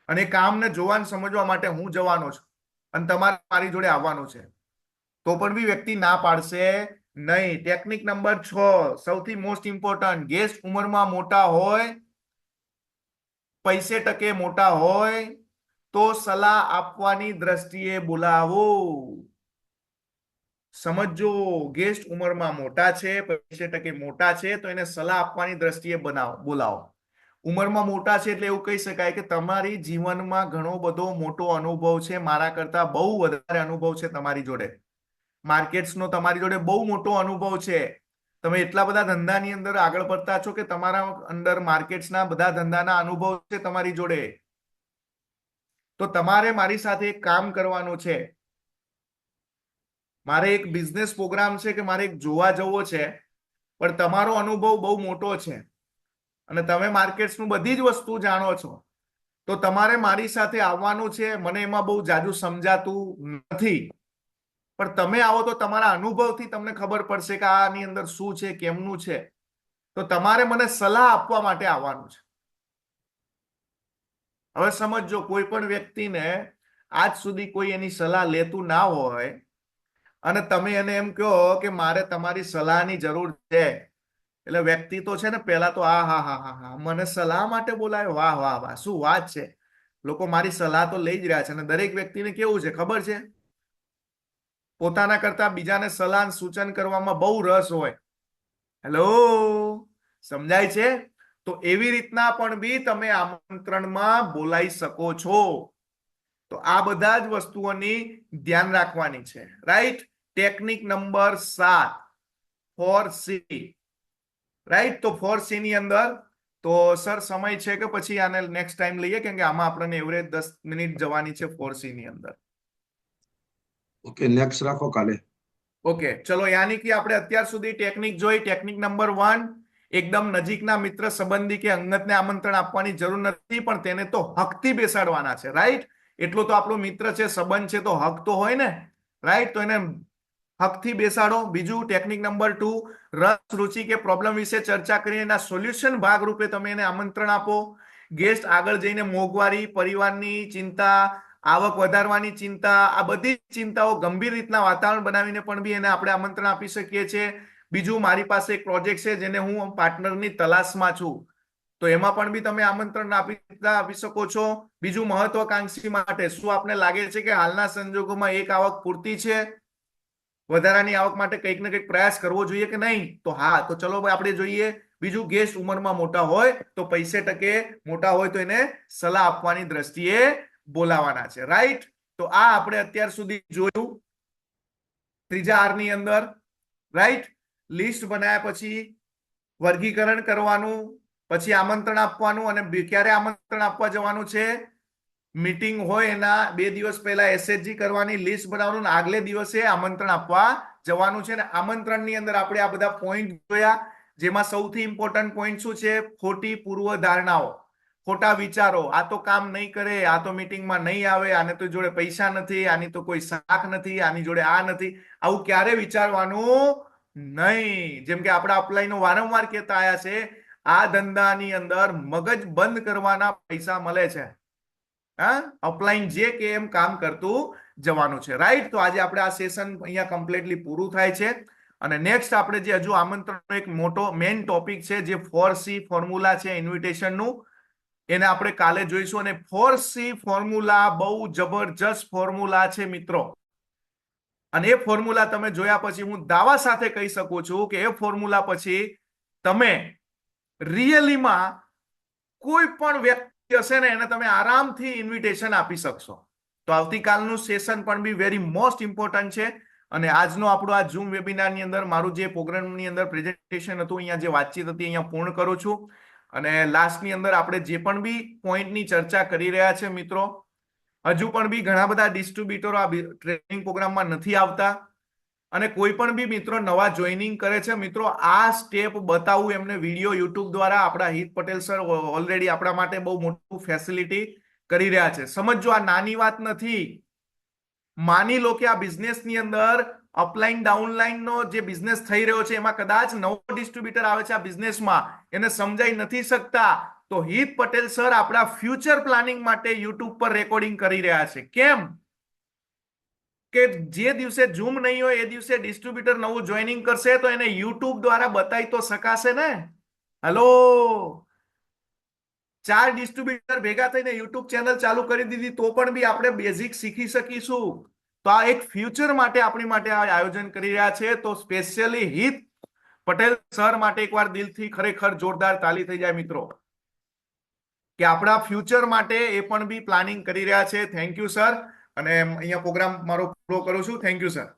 અને એ કામને જોવાન સમજવા માટે હું જવાનો છું અને તમારે મારી જોડે આવવાનું છે. તો પણ બી વ્યક્તિ ના પાડશે નહીં. ટેકનિક નંબર 6, સૌથી મોસ્ટ ઇમ્પોર્ટન્ટ, ગેસ્ટ ઉંમરમાં મોટા હોય, પૈસે ટકે મોટા હોય તો સલાહ આપવાની દ્રષ્ટિએ બોલાવો. સમજો, ગેસ્ટ ઉંમરમાં મોટા છે, પૈસે ટકે મોટા છે, તો એને સલાહ આપવાની દ્રષ્ટિએ બોલાવો. ઉંમરમાં મોટા છે એટલે એવું કહી શકાય કે તમારી જીવનમાં ઘણો બધો મોટો અનુભવ છે, મારા કરતા બહુ વધારે અનુભવ છે તમારી જોડે. માર્કેટ્સનો તમારી જોડે બહુ મોટો અનુભવ છે. તમે એટલા બધા ધંધાની અંદર આગળ પડતા છો કે તમારા અંદર માર્કેટ્સના બધા ધંધાના અનુભવ છે તમારી જોડે. તો તમારે મારી સાથે એક કામ કરવાનું છે. મારે એક બિઝનેસ પ્રોગ્રામ છે કે મારે એક જોવા જવો છે, પણ તમારો અનુભવ બહુ મોટો છે અને તમે માર્કેટ્સનું બધી જ વસ્તુ જાણો છો. તો તમારે મારી સાથે આવવાનું છે. મને એમાં બહુ જાજુ સમજાતું નથી, પણ તમે આવો તો તમારા અનુભવથી તમને ખબર પડશે કે આની અંદર શું છે, કેમનું છે. તો તમારે મને સલાહ આપવા માટે આવવાનું છે. હવે સમજો, કોઈ પણ વ્યક્તિને આજ સુધી કોઈ એની સલાહ લેતું ના હોય અને તમે એને એમ કહો કે મારે તમારી સલાહની જરૂર છે, એટલે વ્યક્તિ તો છે ને પેલા તો હા હા હા હા હા મને સલાહ માટે બોલાયો, વાહ વાહ વાહ શું વાત છે, લોકો મારી સલાહ તો લઈ જ રહ્યા છે. અને દરેક વ્યક્તિને કેવું છે ખબર છે, પોતાના કરતા બીજાને સલાહ સૂચન કરવામાં બહુ રસ હોય. હેલો, સમજાય છે? તો એવી રીતના પણ બી તમે આમંત્રણમાં બોલાઈ શકો છો. તો આ બધા જ વસ્તુઓની ધ્યાન રાખવાની છે. Right? Technique number 7, 4C. Right? તો 4C ની અંદર તો સર સમય છે કે પછી આને નેક્સ્ટ ટાઈમ લઈએ, કેમ કે આમાં આપણને એવરેજ 10 મિનિટ જવાની છે 4C ની અંદર. ઓકે, નેક્સ્ટ રાખો કાલે. ઓકે, ચલો યાની કે આપણે અત્યાર સુધી ટેકનિક જોઈ. ટેકનિક નંબર 1, એકદમ નજીકના મિત્ર સંબંધી કે અંગતને આમંત્રણ આપવાની જરૂર નથી, પણ તેને તો હકથી બેસાડવાના છે. રાઈટ? એટલો તો આપણો મિત્ર છે, સંબંધ છે, તો હક તો હોય ને. રાઈટ? તો એને હકથી બેસાડો. બીજું, ટેકનિક નંબર 2, રસ, રુચિ કે પ્રોબ્લેમ વિશે ચર્ચા કરીને એના સોલ્યુશન ભાગરૂપે તમે એને આમંત્રણ આપો. ગેસ્ટ આગળ જઈને મોંઘવારી, પરિવારની ચિંતા, આવક વધારવાની ચિંતા, આ બધી ચિંતાઓ ગંભીર રીતના વાતાવરણ બનાવીને પણ બી એને આપણે આમંત્રણ આપી શકીએ છીએ. બીજું, મારી પાસે એક પ્રોજેક્ટ છે જેને હું પાર્ટનરની તલાશમાં છું, તો એમાં પણ બી તમે આમંત્રણ આપી શકો છો. બીજું, મહત્વાકાંક્ષી માટે શું આપને લાગે છે કે હાલના સંજોગોમાં એક આવક પૂરતી છે, વધારાની આવક માટે કંઈક ને કંઈક પ્રયાસ કરવો જોઈએ કે નહીં? તો હા, તો ચલો ભાઈ આપણે જોઈએ. બીજું, ગેસ્ટ ઉંમરમાં મોટા હોય તો પૈસે ટકે મોટા હોય તો એને સલાહ આપવાની દ્રષ્ટિએ બોલાવાના છે. રાઈટ? તો આ આપણે અત્યાર સુધી જોયું ત્રીજા આર ની અંદર. રાઈટ? લિસ્ટ બનાવ્યા પછી વર્ગીકરણ કરવાનું, પછી આમંત્રણ આપવાનું, અને ક્યારે આમંત્રણ આપવા જવાનું છે, મીટિંગ હોય એના 2 દિવસ પહેલા એસએચજી કરવાની, લિસ્ટ બનાવવાનું, આગલે દિવસે આમંત્રણ આપવા જવાનું છે. ને આમંત્રણની અંદર આપણે આ બધા પોઈન્ટ જોયા, જેમાં સૌથી ઇમ્પોર્ટન્ટ પોઈન્ટ શું છે? ખોટી પૂર્વ ધારણાઓ, ખોટા વિચારો. આ તો કામ નહીં કરે, આ તો મીટિંગમાં નહીં આવે, આને તો જોડે પૈસા નથી, આની તો કોઈ શાખ નથી, આની જોડે આ નથી, આવું ક્યારે વિચારવાનું નહીં. જેમ કે આપણા અપલાઈનો વારંવાર કહેતા આયા છે, આ ધંધાની અંદર મગજ બંધ કરવાના પૈસા મળે છે. હા, અપલાઈન જે કે એમ કામ કરતું જવાનું છે. રાઈટ? તો આજે આપણે આ સેશન અહીંયા કમ્પ્લીટલી પૂરું થાય છે. અને નેક્સ્ટ આપણે જે હજુ આમંત્રણનો એક મોટો મેઇન ટોપિક છે, જે 4C ફોર્મ્યુલા છે ઇન્વિટેશનનું, એને આપણે કાલે જોઈશું. અને 4C ફોર્મ્યુલા બહુ જબરજસ્ત ફોર્મ્યુલા છે મિત્રો. અને એ ફોર્મ્યુલા તમે જોયા પછી હું દાવા સાથે કહી શકું છું કે એ ફોર્મ્યુલા પછી તમે રિયલીમાં કોઈ પણ વ્યક્તિ હશે ને એને તમે આરામથી ઇન્વિટેશન આપી શકશો. તો આવતીકાલનું સેશન પણ બી વેરી મોસ્ટ ઇમ્પોર્ટન્ટ છે. અને આજનો આપણો આ ઝૂમ વેબિનારની અંદર મારું જે પ્રોગ્રામની અંદર પ્રેઝન્ટેશન હતું, અહીંયા જે વાતચીત હતી, અહીંયા પૂર્ણ કરું છું. અને લાસ્ટની અંદર આપણે જે પણ બી પોઈન્ટની ચર્ચા કરી રહ્યા છે મિત્રો, હજુ પણ બી ઘણા બધા ડિસ્ટ્રીબ્યુટરો આ ટ્રેનિંગ પ્રોગ્રામમાં નથી આવતા, અને કોઈ પણ બી મિત્રો નવા જોઈનિંગ કરે છે, મિત્રો આ સ્ટેપ બતાવું એમને વિડીયો યુટ્યુબ દ્વારા આપણા હિત પટેલ સર ઓલરેડી આપણા માટે બહુ મોટું ફેસિલિટી કરી રહ્યા છે. સમજો, આ નાની વાત નથી. માની લો કે આ બિઝનેસની અંદર અપલાઈન ડાઉનલાઈન નો જે બિઝનેસ થઈ રહ્યો છે, એમાં કદાચ નવો ડિસ્ટ્રીબ્યુટર આવે છે આ બિઝનેસમાં, એને સમજાઈ નથી શકતા, તો હિત પટેલ સર આપણા ફ્યુચર પ્લાનિંગ માટે યુટ્યુબ પર રેકોર્ડિંગ કરી રહ્યા છે. કેમ કે જે દિવસે ઝૂમ નહીં હોય એ દિવસે ડિસ્ટ્રીબ્યુટર નવું જોઈનિંગ કરશે તો એને યુટ્યુબ દ્વારા બતાવી તો શકાશે ને. હેલો, 4 ડિસ્ટ્રીબ્યુટર ભેગા થઈને યુટ્યુબ ચેનલ ચાલુ કરી દીધી તો પણ બી આપણે બેઝિક શીખી શકીશું. તો આ એક ફ્યુચર માટે આપણી માટે આ આયોજન કરી રહ્યા છે. તો સ્પેશિયલી હિત પટેલ સર માટે એકવાર દિલથી ખરેખર જોરદાર તાલી થઈ જાય મિત્રો, કે આપણા ફ્યુચર માટે એ પણ બી પ્લાનિંગ કરી રહ્યા છે. Thank you sir. અને અહીંયા પ્રોગ્રામ મારો પૂરો કરું છું. Thank you sir.